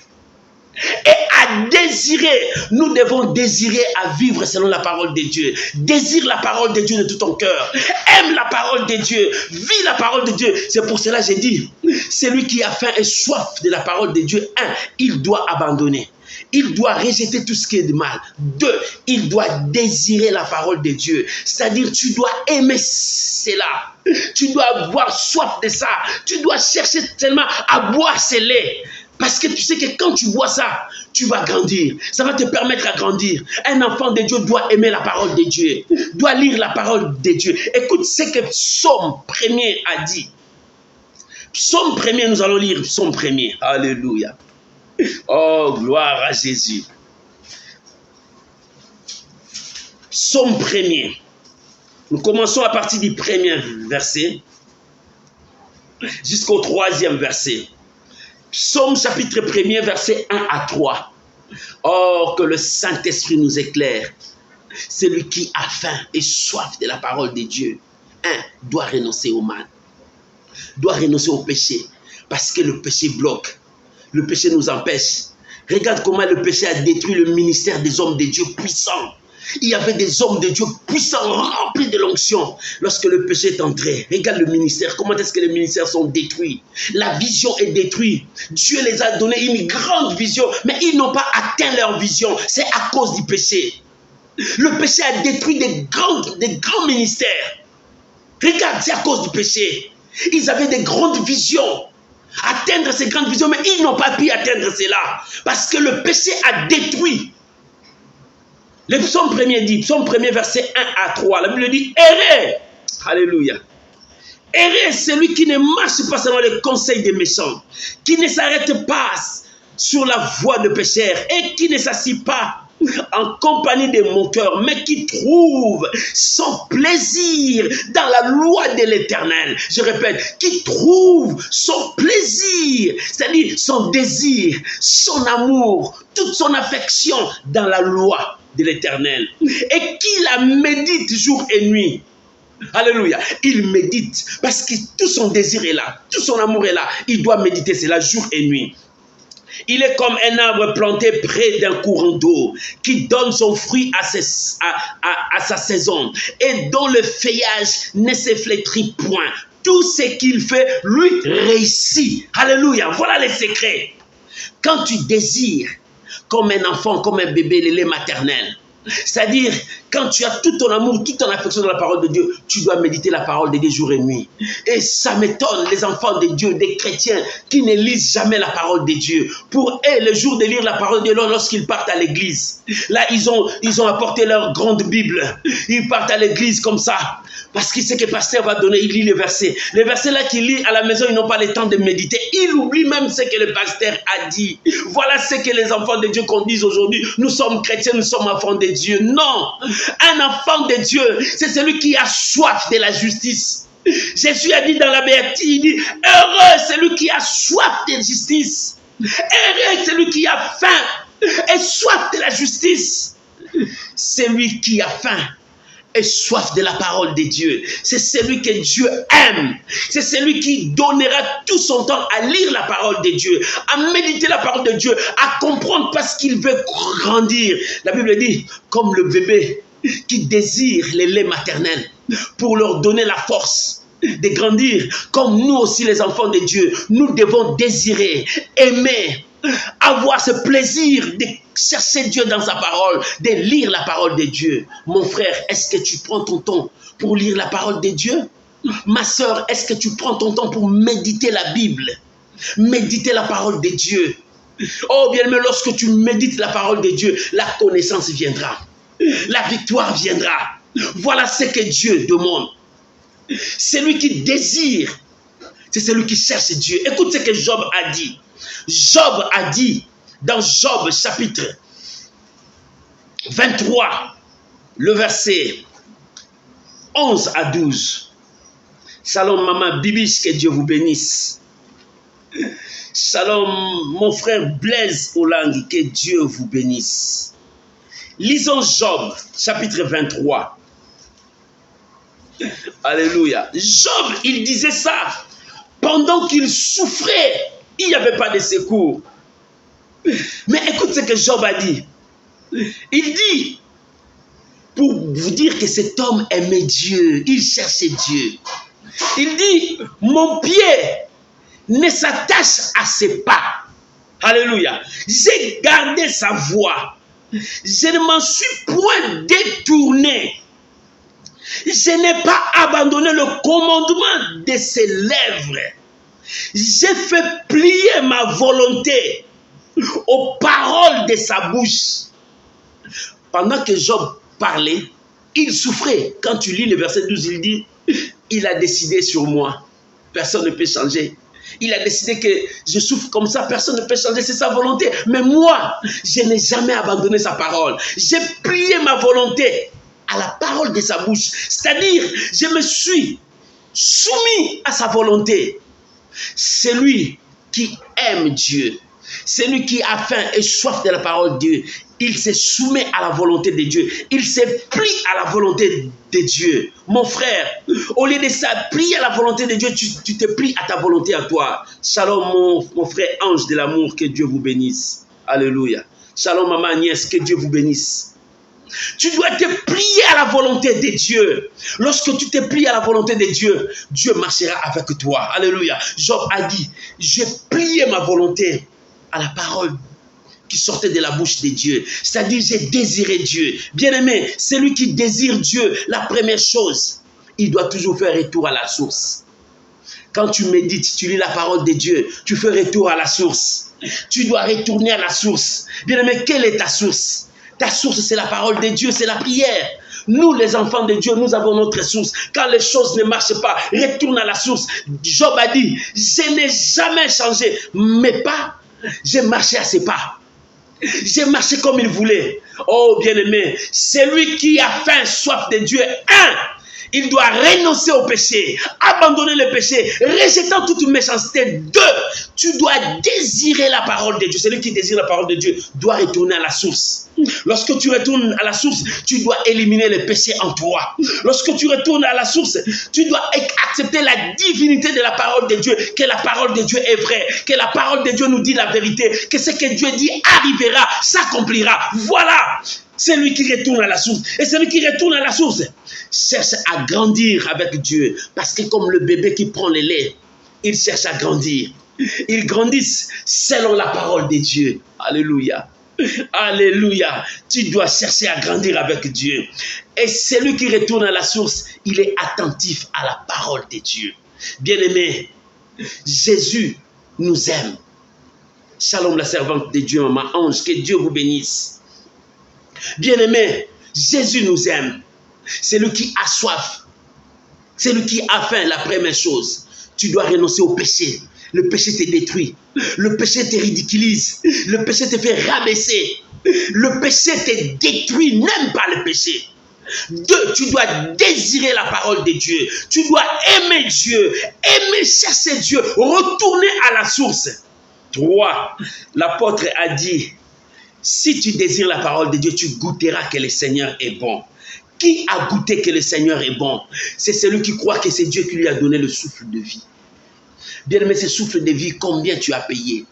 Et à désirer, nous devons désirer à vivre selon la parole de Dieu. Désire la parole de Dieu de tout ton cœur. Aime la parole de Dieu. Vis la parole de Dieu. C'est pour cela que j'ai dit, celui qui a faim et soif de la parole de Dieu, 1, il doit abandonner. Il doit rejeter tout ce qui est de mal. 2, il doit désirer la parole de Dieu. C'est-à-dire, tu dois aimer cela. Tu dois avoir soif de ça. Tu dois chercher tellement à boire ce lait. Parce que tu sais que quand tu bois ça, tu vas grandir. Ça va te permettre à grandir. Un enfant de Dieu doit aimer la parole de Dieu. Doit lire la parole de Dieu. Écoute ce que Psaume 1er a dit. Psaume 1er, nous allons lire Psaume 1er. Alléluia. Oh, gloire à Jésus. Psaume 1er. Nous commençons à partir du 1er verset jusqu'au 3e verset. Psaume chapitre 1er, verset 1 à 3. Oh, que le Saint-Esprit nous éclaire. Celui qui a faim et soif de la parole de Dieu, 1, doit renoncer au mal. Doit renoncer au péché. Parce que le péché bloque. Le péché nous empêche. Regarde comment le péché a détruit le ministère des hommes de Dieu puissants. Il y avait des hommes de Dieu puissants, remplis de l'onction. Lorsque le péché est entré, regarde le ministère. Comment est-ce que les ministères sont détruits? La vision est détruite. Dieu les a donné une grande vision, mais ils n'ont pas atteint leur vision. C'est à cause du péché. Le péché a détruit des grands ministères. Regarde, c'est à cause du péché. Ils avaient des grandes visions. Atteindre ces grandes visions, mais ils n'ont pas pu atteindre cela. Parce que le péché a détruit. Le psaume 1er dit, psaume 1er verset 1 à 3, la Bible dit, errez, alléluia, errez celui qui ne marche pas selon les conseils des méchants, qui ne s'arrête pas sur la voie de pécheurs et qui ne s'assied pas en compagnie des moqueurs, mais qui trouve son plaisir dans la loi de l'Éternel. Je répète, qui trouve son plaisir, c'est-à-dire son désir, son amour, toute son affection dans la loi de l'Éternel, et qui la médite jour et nuit. Alléluia. Il médite parce que tout son désir est là, tout son amour est là. Il doit méditer cela jour et nuit. Il est comme un arbre planté près d'un courant d'eau qui donne son fruit à sa saison et dont le feuillage ne se flétrit point. Tout ce qu'il fait lui réussit. Alléluia. Voilà les secrets. Quand tu désires comme un enfant, comme un bébé, le lait maternel, C'est-à-dire, quand tu as tout ton amour, toute ton affection dans la parole de Dieu, tu dois méditer la parole de Dieu jour et nuit. Et ça m'étonne, les enfants de Dieu, des chrétiens qui ne lisent jamais la parole de Dieu. Pour eux, le jour de lire la parole de Dieu, lorsqu'ils partent à l'église, là, ils ont apporté leur grande Bible. Ils partent à l'église comme ça. Parce qu'ils savent que le pasteur va donner, il lit les versets. Les versets là qu'il lit à la maison, ils n'ont pas le temps de méditer. Ils oublient même ce que le pasteur a dit. Voilà ce que les enfants de Dieu qu'on dit aujourd'hui. Nous sommes chrétiens, nous sommes enfants de Dieu. Non, un enfant de Dieu, c'est celui qui a soif de la justice. Jésus a dit dans la Béatitude, il dit, heureux celui qui a soif de justice. Heureux celui qui a faim et soif de la justice. Celui qui a faim et soif de la parole de Dieu. C'est celui que Dieu aime. C'est celui qui donnera tout son temps à lire la parole de Dieu, à méditer la parole de Dieu, à comprendre parce qu'il veut grandir. La Bible dit, comme le bébé qui désire le lait maternel pour leur donner la force de grandir, comme nous aussi les enfants de Dieu, nous devons désirer, aimer, avoir ce plaisir de chercher Dieu dans sa parole, de lire la parole de Dieu. Mon frère, est-ce que tu prends ton temps pour lire la parole de Dieu? Ma soeur, est-ce que tu prends ton temps pour méditer la Bible? Méditer la parole de Dieu. Oh bien aimé, lorsque tu médites la parole de Dieu, la connaissance viendra. La victoire viendra. Voilà ce que Dieu demande. Celui qui désire, c'est celui qui cherche Dieu. Écoute ce que Job a dit. Job a dit dans Job chapitre 23, le verset 11 à 12. Shalom maman Bibiche, que Dieu vous bénisse. Shalom mon frère Blaise Olang, que Dieu vous bénisse. Lisons Job chapitre 23. Alléluia. Job, il disait ça pendant qu'il souffrait. Il n'y avait pas de secours. Mais écoute ce que Job a dit. Il dit, pour vous dire que cet homme aimait Dieu, il cherchait Dieu. Il dit, mon pied ne s'attache à ses pas. Alléluia. J'ai gardé sa voix. Je ne m'en suis point détourné. Je n'ai pas abandonné le commandement de ses lèvres. J'ai fait plier ma volonté aux paroles de sa bouche. Pendant que Job parlait, il souffrait. Quand tu lis le verset 12, il dit, il a décidé sur moi. Personne ne peut changer. Il a décidé que je souffre comme ça, personne ne peut changer, c'est sa volonté. Mais moi, je n'ai jamais abandonné sa parole. J'ai plié ma volonté à la parole de sa bouche. C'est-à-dire, je me suis soumis à sa volonté. Celui qui aime Dieu, celui qui a faim et soif de la parole de Dieu, il se soumet à la volonté de Dieu. Il se plie à la volonté de Dieu. Mon frère, au lieu de ça, plier à la volonté de Dieu, tu te plies à ta volonté à toi. Shalom mon frère ange de l'amour, que Dieu vous bénisse. Alléluia. Shalom maman Agnès, que Dieu vous bénisse. Tu dois te plier à la volonté de Dieu. Lorsque tu te plies à la volonté de Dieu, Dieu marchera avec toi. Alléluia. Job a dit, j'ai plié ma volonté à la parole qui sortait de la bouche de Dieu. C'est-à-dire, j'ai désiré Dieu. Bien-aimé, celui qui désire Dieu, la première chose, il doit toujours faire retour à la source. Quand tu médites, tu lis la parole de Dieu, tu fais retour à la source. Tu dois retourner à la source. Bien-aimé, quelle est ta source? Ta source, c'est la parole de Dieu, c'est la prière. Nous, les enfants de Dieu, nous avons notre source. Quand les choses ne marchent pas, retourne à la source. Job a dit, je n'ai jamais changé mes pas, j'ai marché à ses pas. J'ai marché comme il voulait. Oh, bien-aimé, celui qui a faim, soif de Dieu, il doit renoncer au péché, abandonner le péché, rejetant toute méchanceté. 2, tu dois désirer la parole de Dieu. Celui qui désire la parole de Dieu doit retourner à la source. Lorsque tu retournes à la source, tu dois éliminer le péché en toi. Lorsque tu retournes à la source, tu dois accepter la divinité de la parole de Dieu, que la parole de Dieu est vraie, que la parole de Dieu nous dit la vérité, que ce que Dieu dit arrivera, s'accomplira. Voilà. Celui qui retourne à la source. Et celui qui retourne à la source cherche à grandir avec Dieu. Parce que comme le bébé qui prend le lait, il cherche à grandir. Ils grandissent selon la parole de Dieu. Alléluia. Alléluia. Tu dois chercher à grandir avec Dieu. Et celui qui retourne à la source, il est attentif à la parole de Dieu. Bien-aimé, Jésus nous aime. Shalom la servante de Dieu, maman Ange, que Dieu vous bénisse. Bien-aimé, Jésus nous aime. C'est lui qui a soif. C'est lui qui a faim. La première chose, tu dois renoncer au péché. Le péché te détruit. Le péché te ridiculise. Le péché te fait rabaisser. Le péché te détruit. N'aime pas le péché. 2, tu dois désirer la parole de Dieu. Tu dois aimer Dieu. Aimer chercher Dieu. Retourner à la source. 3, l'apôtre a dit, si tu désires la parole de Dieu, tu goûteras que le Seigneur est bon. Qui a goûté que le Seigneur est bon? C'est celui qui croit que c'est Dieu qui lui a donné le souffle de vie. Bien-aimé, ce souffle de vie, combien tu as payé?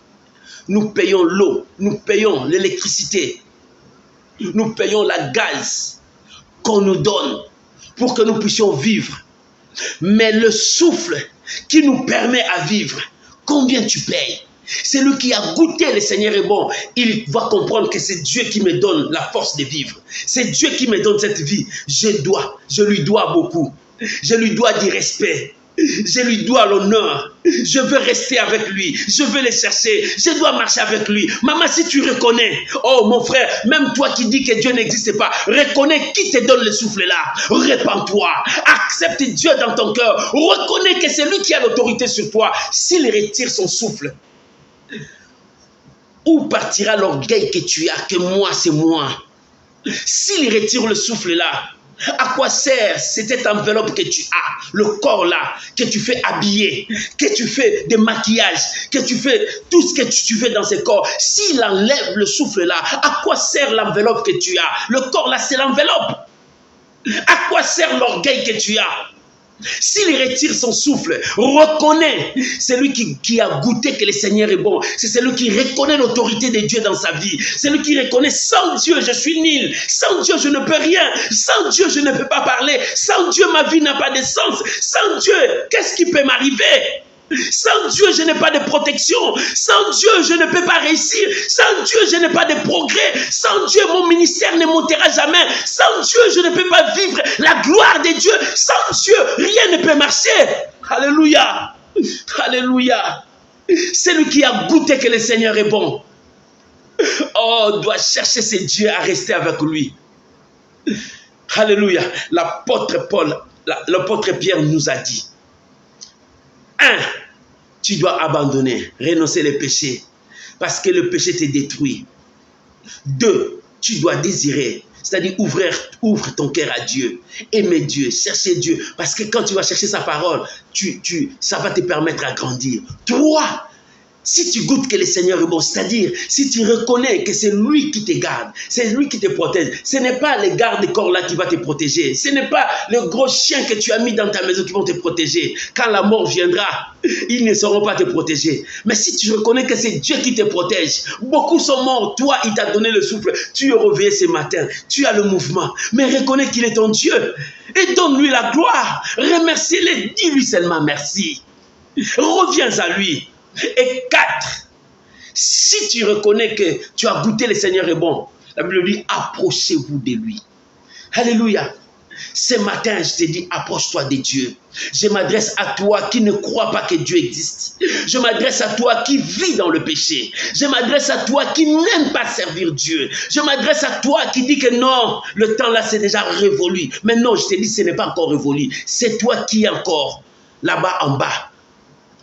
Nous payons l'eau, nous payons l'électricité, nous payons la gaz qu'on nous donne pour que nous puissions vivre. Mais le souffle qui nous permet à vivre, combien tu payes? Celui qui a goûté le Seigneur est bon, il va comprendre que c'est Dieu qui me donne la force de vivre. C'est Dieu qui me donne cette vie. Je lui dois beaucoup. Je lui dois du respect. Je lui dois l'honneur. Je veux rester avec lui. Je veux le chercher. Je dois marcher avec lui. Maman, si tu reconnais, oh mon frère, même toi qui dis que Dieu n'existe pas, reconnais qui te donne le souffle là. Répands-toi. Accepte Dieu dans ton cœur. Reconnais que c'est lui qui a l'autorité sur toi. S'il retire son souffle, où partira l'orgueil que tu as, que moi c'est moi? S'il retire le souffle là, à quoi sert cette enveloppe que tu as, le corps là, que tu fais habiller, que tu fais des maquillages, que tu fais tout ce que tu fais dans ce corps? S'il enlève le souffle là, à quoi sert l'enveloppe que tu as? Le corps là, c'est l'enveloppe. À quoi sert l'orgueil que tu as? S'il retire son souffle, reconnais, c'est lui qui a goûté que le Seigneur est bon. C'est celui qui reconnaît l'autorité de Dieu dans sa vie. C'est lui qui reconnaît, sans Dieu, je suis nul. Sans Dieu, je ne peux rien. Sans Dieu, je ne peux pas parler. Sans Dieu, ma vie n'a pas de sens. Sans Dieu, qu'est-ce qui peut m'arriver? Sans Dieu, je n'ai pas de protection. Sans Dieu, je ne peux pas réussir. Sans Dieu, je n'ai pas de progrès. Sans Dieu, mon ministère ne montera jamais. Sans Dieu, je ne peux pas vivre la gloire de Dieu. Sans Dieu, rien ne peut marcher. Alléluia. Alléluia. Celui qui a goûté que le Seigneur est bon, oh, doit chercher ce Dieu à rester avec lui. Alléluia. L'apôtre Paul, l'apôtre Pierre nous a dit, 1, tu dois abandonner, renoncer les péchés, parce que le péché te détruit. 2, tu dois désirer, c'est-à-dire ouvre ton cœur à Dieu, aimer Dieu, chercher Dieu, parce que quand tu vas chercher sa parole, ça va te permettre à grandir. 3, si tu goûtes que le Seigneur est bon, c'est-à-dire si tu reconnais que c'est lui qui te garde, c'est lui qui te protège, ce n'est pas les gardes-corps là qui va te protéger, ce n'est pas le gros chien que tu as mis dans ta maison qui vont te protéger. Quand la mort viendra, ils ne sauront pas te protéger. Mais si tu reconnais que c'est Dieu qui te protège, beaucoup sont morts, toi il t'a donné le souffle, tu es réveillé ce matin, tu as le mouvement, mais reconnais qu'il est ton Dieu et donne-lui la gloire, remercie-le, dis-lui seulement merci, reviens à lui. Et 4, si tu reconnais que tu as goûté le Seigneur est bon, la Bible dit approchez-vous de lui. Alléluia. Ce matin, je te dis, approche-toi de Dieu. Je m'adresse à toi qui ne crois pas que Dieu existe. Je m'adresse à toi qui vis dans le péché. Je m'adresse à toi qui n'aime pas servir Dieu. Je m'adresse à toi qui dit que non, le temps là c'est déjà révolu. Mais non, je te dis, ce n'est pas encore révolu. C'est toi qui es encore là-bas en bas.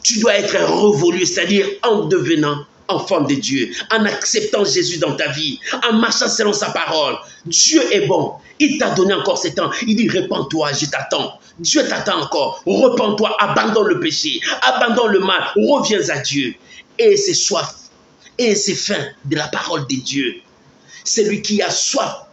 Tu dois être révolu, c'est-à-dire en devenant enfant de Dieu, en acceptant Jésus dans ta vie, en marchant selon sa parole. Dieu est bon. Il t'a donné encore ce temps. Il dit, répands-toi, je t'attends. Dieu t'attend encore. Repends-toi, abandonne le péché, abandonne le mal, reviens à Dieu. Et c'est soif, et c'est faim de la parole de Dieu. Celui qui a soif,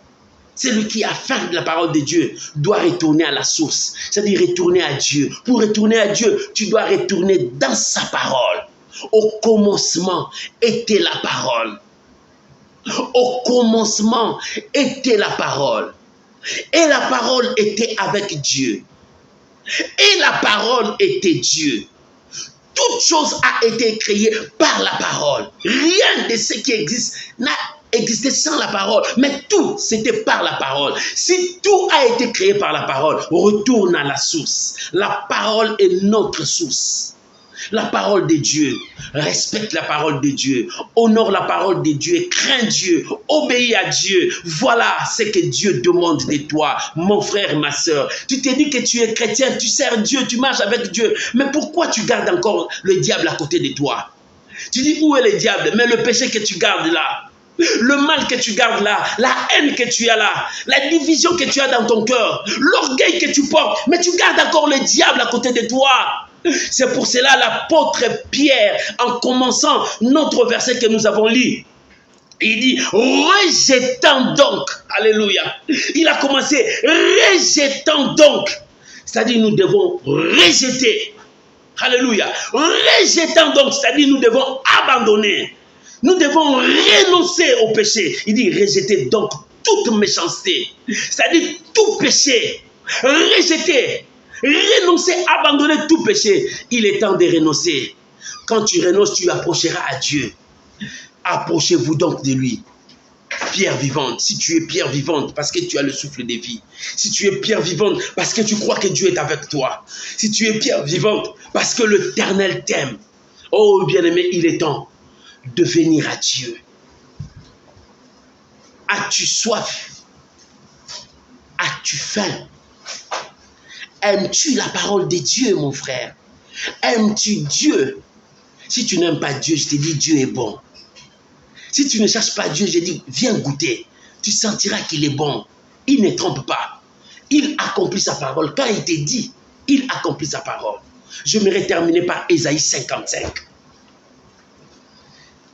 celui qui a faim de la parole de Dieu doit retourner à la source, c'est-à-dire retourner à Dieu. Pour retourner à Dieu, tu dois retourner dans sa parole. Au commencement était la parole. Au commencement était la parole. Et la parole était avec Dieu. Et la parole était Dieu. toute chose a été créée par la parole. Rien de ce qui existe n'a existé sans la parole, mais tout, c'était par la parole. Si tout a été créé par la parole, retourne à la source. La parole est notre source. La parole de Dieu, respecte la parole de Dieu, honore la parole de Dieu, crains Dieu, obéis à Dieu. Voilà ce que Dieu demande de toi, mon frère, ma soeur. Tu te dis que tu es chrétien, tu sers Dieu, tu marches avec Dieu, mais pourquoi tu gardes encore le diable à côté de toi? Tu dis, où est le diable? Mais le péché que tu gardes là, le mal que tu gardes là, la haine que tu as là, la division que tu as dans ton cœur, l'orgueil que tu portes, mais tu gardes encore le diable à côté de toi. C'est pour cela l'apôtre Pierre, en commençant notre verset que nous avons lu, il dit, rejetant donc, alléluia, il a commencé, rejetant donc, c'est-à-dire nous devons rejeter, alléluia, rejetant donc, c'est-à-dire nous devons abandonner, nous devons renoncer au péché. Il dit, rejeter donc toute méchanceté, c'est-à-dire tout péché, rejeter, renoncer, abandonner tout péché. Il est temps de renoncer. Quand tu renonces, tu approcheras à Dieu. Approchez-vous donc de lui. Pierre vivante, si tu es pierre vivante parce que tu as le souffle de vie, si tu es pierre vivante parce que tu crois que Dieu est avec toi, si tu es pierre vivante parce que l'Éternel t'aime, oh bien-aimé, il est temps de venir à Dieu. As-tu soif? As-tu faim? Aimes-tu la parole de Dieu, mon frère? Aimes-tu Dieu? Si tu n'aimes pas Dieu, je te dis, Dieu est bon. Si tu ne cherches pas Dieu, je dis, viens goûter. Tu sentiras qu'il est bon. Il ne trompe pas. Il accomplit sa parole. Quand il te dit, il accomplit sa parole. Je m'aimerais terminer par Ésaïe 55.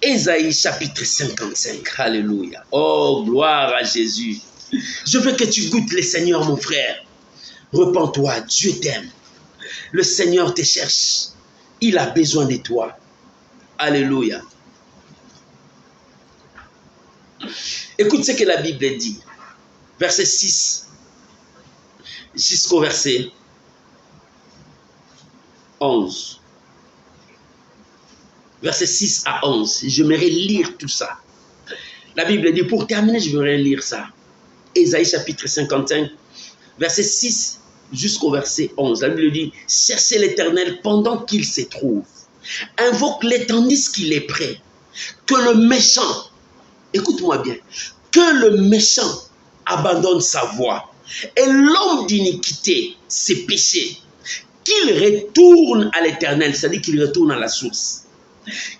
Ésaïe chapitre 55. Alléluia. Oh, gloire à Jésus. Je veux que tu goûtes le Seigneur, mon frère. Repends-toi, Dieu t'aime. Le Seigneur te cherche. Il a besoin de toi. Alléluia. Écoute ce que la Bible dit. Verset 6 jusqu'au verset 11. Verset 6 à 11. J'aimerais lire tout ça. La Bible dit, pour terminer, je voudrais lire ça. Ésaïe chapitre 55, verset 6 jusqu'au verset 11. La Bible dit, cherchez l'Éternel pendant qu'il se trouve. Invoque-le tandis qu'il est prêt. Que le méchant, écoute-moi bien, que le méchant abandonne sa voie et l'homme d'iniquité, ses péchés, qu'il retourne à l'Éternel, c'est-à-dire qu'il retourne à la source.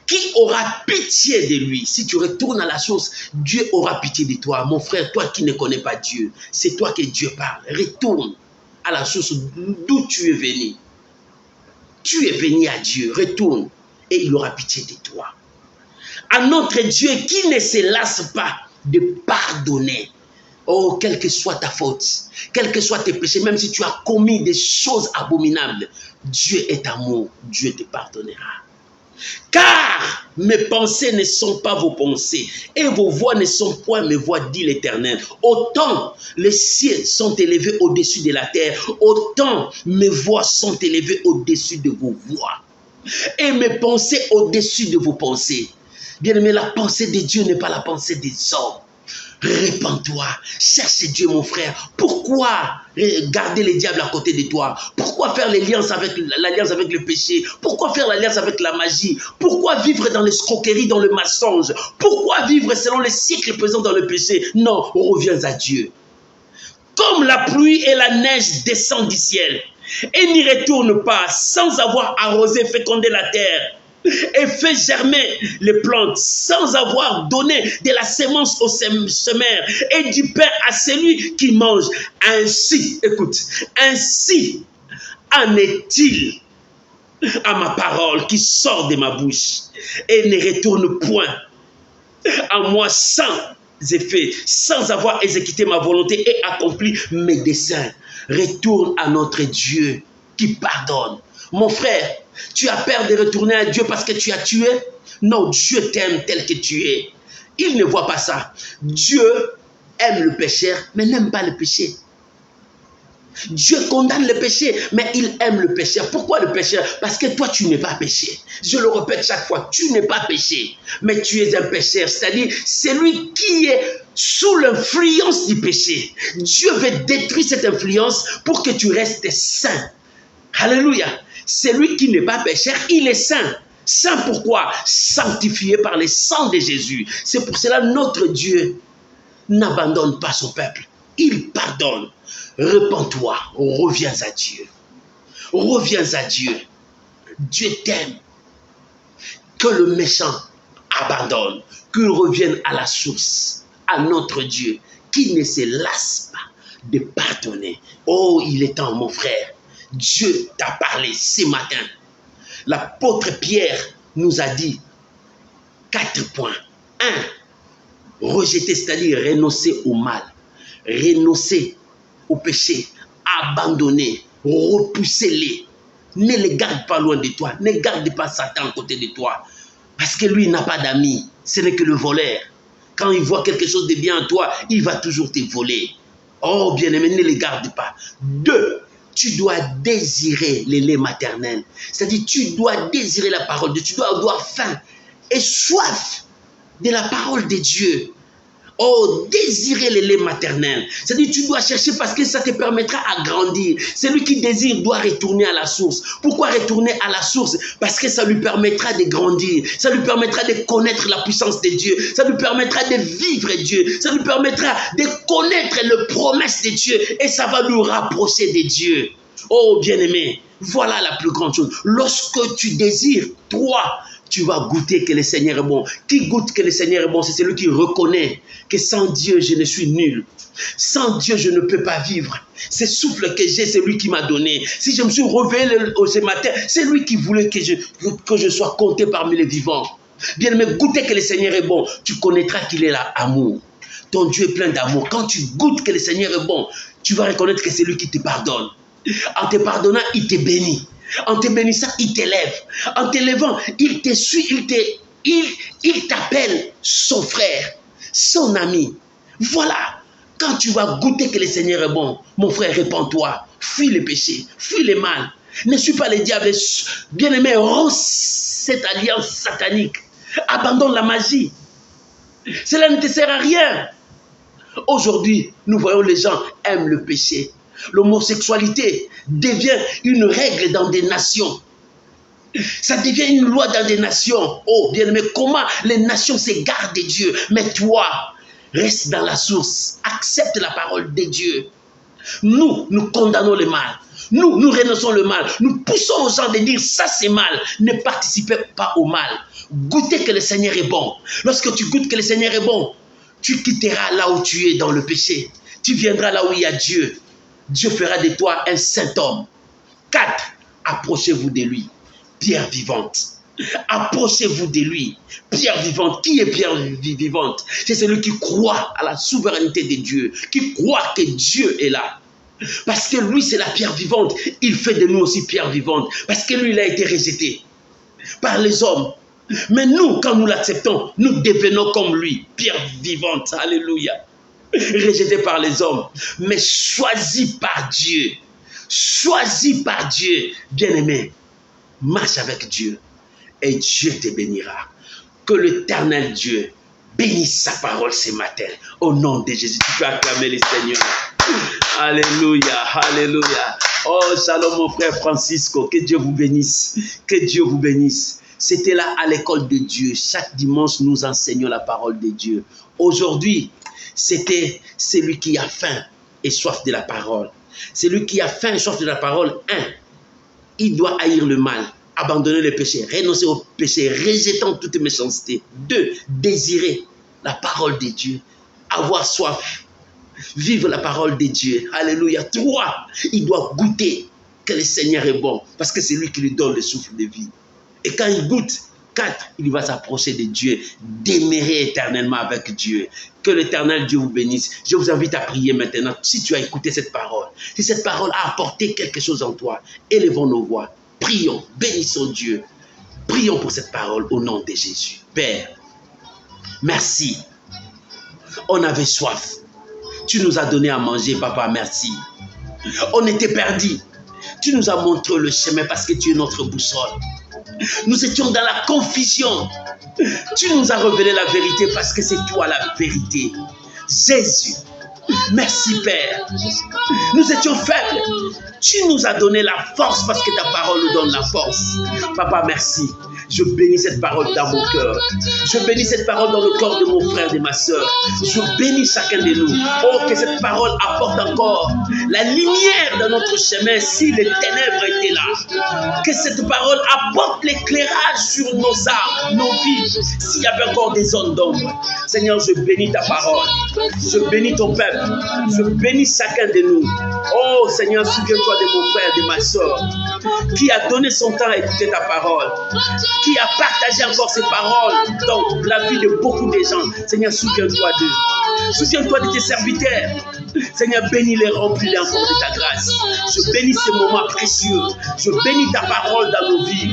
Qui aura pitié de lui? Si tu retournes à la source, Dieu aura pitié de toi. Mon frère, toi qui ne connais pas Dieu, c'est toi que Dieu parle. Retourne à la source d'où tu es venu. Tu es venu à Dieu, retourne et il aura pitié de toi. À notre Dieu qui ne se lasse pas de pardonner. Oh, quelle que soit ta faute, quels que soient tes péchés, même si tu as commis des choses abominables, Dieu est amour, Dieu te pardonnera. Car mes pensées ne sont pas vos pensées et vos voix ne sont point mes voix, dit l'Éternel. Autant les cieux sont élevés au-dessus de la terre, autant mes voix sont élevées au-dessus de vos voix et mes pensées au-dessus de vos pensées. Bien-aimé, la pensée de Dieu n'est pas la pensée des hommes. Répands-toi, cherche Dieu, mon frère. Pourquoi garder le diable à côté de toi? Pourquoi faire l'alliance avec le péché? Pourquoi faire l'alliance avec la magie? Pourquoi vivre dans l'escroquerie, dans le mensonge? Pourquoi vivre selon les siècles présents dans le péché? Non, reviens à Dieu. Comme la pluie et la neige descendent du ciel et n'y retournent pas sans avoir arrosé, fécondé la terre et fait germer les plantes sans avoir donné de la sémence au semeur et du pain à celui qui mange. Ainsi, écoute, ainsi en est-il à ma parole qui sort de ma bouche et ne retourne point à moi sans effet, sans avoir exécuté ma volonté et accompli mes desseins. Retourne à notre Dieu qui pardonne. Mon frère, tu as peur de retourner à Dieu parce que tu as tué? Non, Dieu t'aime tel que tu es. Il ne voit pas ça. Dieu aime le pécheur, mais n'aime pas le péché. Dieu condamne le péché, mais il aime le pécheur. Pourquoi le pécheur? Parce que toi, tu n'es pas péché. Je le répète chaque fois, tu n'es pas péché, mais tu es un pécheur. C'est-à-dire, c'est lui qui est sous l'influence du péché. Dieu veut détruire cette influence pour que tu restes saint. Alléluia. C'est lui qui n'est pas pécheur, il est saint. Saint pourquoi? Sanctifié par le sang de Jésus. C'est pour cela notre Dieu n'abandonne pas son peuple. Il pardonne. Repends-toi, reviens à Dieu. Reviens à Dieu. Dieu t'aime. Que le méchant abandonne, qu'il revienne à la source, à notre Dieu, qui ne se lasse pas de pardonner. Oh, il est temps, mon frère. Dieu t'a parlé ce matin. L'apôtre Pierre nous a dit 4 points. 1. Rejeter, c'est-à-dire renoncer au mal, renoncer au péché, abandonner, repousser-les. Ne les garde pas loin de toi, ne garde pas Satan à côté de toi, parce que lui n'a pas d'amis, ce n'est que le voleur. Quand il voit quelque chose de bien en toi, il va toujours te voler. Oh bien-aimé, ne les garde pas. 2. Tu dois désirer le lait maternel, c'est-à-dire tu dois désirer la parole de Dieu, tu dois avoir faim et soif de la parole de Dieu. Oh, désirer le lait maternel. C'est-à-dire tu dois chercher parce que ça te permettra à grandir. Celui qui désire doit retourner à la source. Pourquoi retourner à la source? Parce que ça lui permettra de grandir. Ça lui permettra de connaître la puissance de Dieu. Ça lui permettra de vivre Dieu. Ça lui permettra de connaître les promesses de Dieu. Et ça va nous rapprocher de Dieu. Oh, bien-aimé, voilà la plus grande chose. Lorsque tu désires, toi, tu vas goûter que le Seigneur est bon. Qui goûte que le Seigneur est bon? C'est celui qui reconnaît que sans Dieu, je ne suis nul. Sans Dieu, je ne peux pas vivre. Ce souffle que j'ai, c'est lui qui m'a donné. Si je me suis réveillé ce matin, c'est lui qui voulait que je sois compté parmi les vivants. Bien, mais goûter que le Seigneur est bon, tu connaîtras qu'il est là, amour. Ton Dieu est plein d'amour. Quand tu goûtes que le Seigneur est bon, tu vas reconnaître que c'est lui qui te pardonne. En te pardonnant, il te bénit. En te bénissant, il t'élève. En t'élevant, il te suit, il t'appelle son frère, son ami. Voilà. Quand tu vas goûter que le Seigneur est bon, mon frère, répands-toi. Fuis le péché, fuis le mal. Ne suis pas le diable. Bien-aimé, romps cette alliance satanique. Abandonne la magie. Cela ne te sert à rien. Aujourd'hui, nous voyons les gens aiment le péché. L'homosexualité devient une règle dans des nations. Ça devient une loi dans des nations. Oh, bien-aimé, comment les nations s'égarent de Dieu? Mais toi, reste dans la source. Accepte la parole de Dieu. Nous condamnons le mal. Nous renonçons le mal. Nous poussons aux gens de dire ça c'est mal. Ne participez pas au mal. Goûtez que le Seigneur est bon. Lorsque tu goûtes que le Seigneur est bon, tu quitteras là où tu es dans le péché. Tu viendras là où il y a Dieu. Dieu fera de toi un saint homme. 4. Approchez-vous de lui. Pierre vivante. Approchez-vous de lui. Pierre vivante. Qui est pierre vivante? C'est celui qui croit à la souveraineté de Dieu. Qui croit que Dieu est là. Parce que lui, c'est la pierre vivante. Il fait de nous aussi pierre vivante. Parce que lui, il a été rejeté par les hommes. Mais nous, quand nous l'acceptons, nous devenons comme lui. Pierre vivante. Alléluia. Rejeté par les hommes, mais choisi par Dieu. Choisi par Dieu. Bien-aimé, marche avec Dieu et Dieu te bénira. Que l'Éternel Dieu bénisse sa parole ce matin. Au nom de Jésus, tu peux acclamer le Seigneur. Alléluia, alléluia. Oh, shalom mon frère Francisco, que Dieu vous bénisse. Que Dieu vous bénisse. C'était là à l'école de Dieu. Chaque dimanche, nous enseignons la parole de Dieu. Aujourd'hui, c'était celui qui a faim et soif de la parole. Celui qui a faim et soif de la parole, 1. Il doit haïr le mal, abandonner le péché, renoncer au péché, rejetant toute méchanceté. 2. Désirer la parole de Dieu, avoir soif, vivre la parole de Dieu. Alléluia. 3. Il doit goûter que le Seigneur est bon, parce que c'est lui qui lui donne le souffle de vie. Et quand il goûte, 4, il va s'approcher de Dieu, demeurer éternellement avec Dieu. Que l'Éternel Dieu vous bénisse. Je vous invite à prier maintenant. Si tu as écouté cette parole, si cette parole a apporté quelque chose en toi, élevons nos voix. Prions, bénissons Dieu. Prions pour cette parole au nom de Jésus. Père, merci. On avait soif. Tu nous as donné à manger, papa, merci. On était perdus. Tu nous as montré le chemin parce que tu es notre boussole. Nous étions dans la confusion. Tu nous as révélé la vérité parce que c'est toi la vérité. Jésus, merci Père. Nous étions faibles. Tu nous as donné la force parce que ta parole nous donne la force. Papa, merci. Je bénis cette parole dans mon cœur. Je bénis cette parole dans le corps de mon frère et de ma soeur. Je bénis chacun de nous. Oh, que cette parole apporte encore la lumière dans notre chemin si les ténèbres étaient là. Que cette parole apporte l'éclairage sur nos âmes, nos vies, s'il y avait encore des zones d'ombre. Seigneur, je bénis ta parole. Je bénis ton peuple. Je bénis chacun de nous. Oh Seigneur, souviens-toi de mon frère et de ma soeur qui a donné son temps à écouter ta parole, qui a partagé encore ses paroles dans la vie de beaucoup de gens. Seigneur, souviens-toi d'eux. Souviens-toi de tes serviteurs. Seigneur, bénis-les, remplis-les encore de ta grâce. Je bénis ces moments précieux. Je bénis ta parole dans nos vies.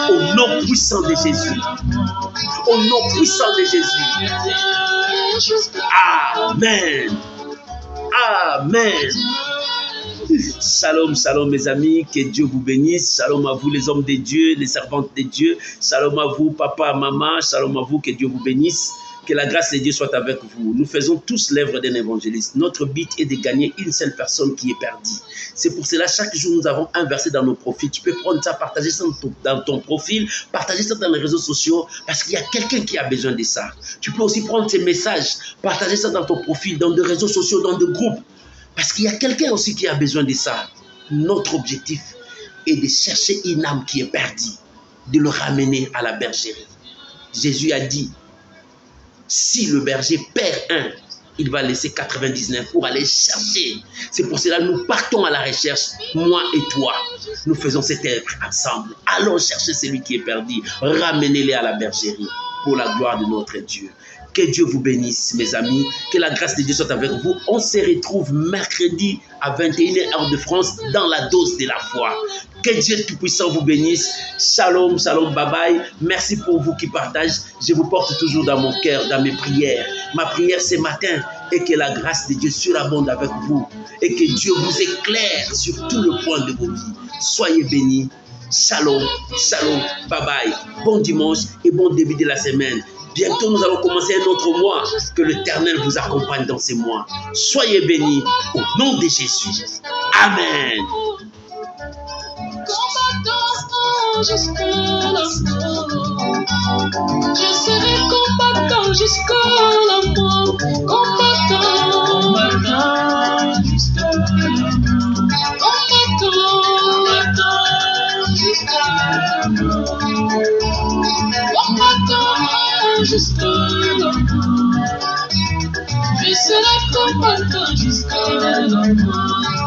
Au nom puissant de Jésus. Au nom puissant de Jésus. Amen. Amen. Shalom, shalom mes amis, que Dieu vous bénisse. Shalom à vous les hommes de Dieu, les servantes de Dieu. Shalom à vous papa, maman. Shalom à vous, que Dieu vous bénisse. Que la grâce de Dieu soit avec vous. Nous faisons tous l'œuvre d'un évangéliste. Notre but est de gagner une seule personne qui est perdue. C'est pour cela, chaque jour, nous avons un verset dans nos profils. Tu peux prendre ça, partager ça dans ton profil, partager ça dans les réseaux sociaux, parce qu'il y a quelqu'un qui a besoin de ça. Tu peux aussi prendre ces messages, partager ça dans ton profil, dans des réseaux sociaux, dans des groupes, parce qu'il y a quelqu'un aussi qui a besoin de ça. Notre objectif est de chercher une âme qui est perdue, de le ramener à la bergerie. Jésus a dit, si le berger perd un, il va laisser 99 pour aller chercher. C'est pour cela que nous partons à la recherche, moi et toi. Nous faisons cette œuvre ensemble. Allons chercher celui qui est perdu. Ramenez-les à la bergerie pour la gloire de notre Dieu. Que Dieu vous bénisse, mes amis. Que la grâce de Dieu soit avec vous. On se retrouve mercredi à 21h heure de France dans la dose de la foi. Que Dieu Tout-Puissant vous bénisse. Shalom, shalom, bye bye. Merci pour vous qui partagez. Je vous porte toujours dans mon cœur, dans mes prières. Ma prière ce matin est que la grâce de Dieu surabonde avec vous et que Dieu vous éclaire sur tout le point de vos vies. Soyez bénis. Shalom, shalom, bye bye. Bon dimanche et bon début de la semaine. Bientôt, nous allons commencer un autre mois. Que l'Éternel vous accompagne dans ces mois. Soyez bénis au nom de Jésus. Amen. Combattant jusqu'à la mort. Je serai combattant jusqu'à la mort. Combattant jusqu'à la mort. Combattant jusqu'à la mort. Combattant jusqu'à la mort. Je serai combattant jusqu'à la mort.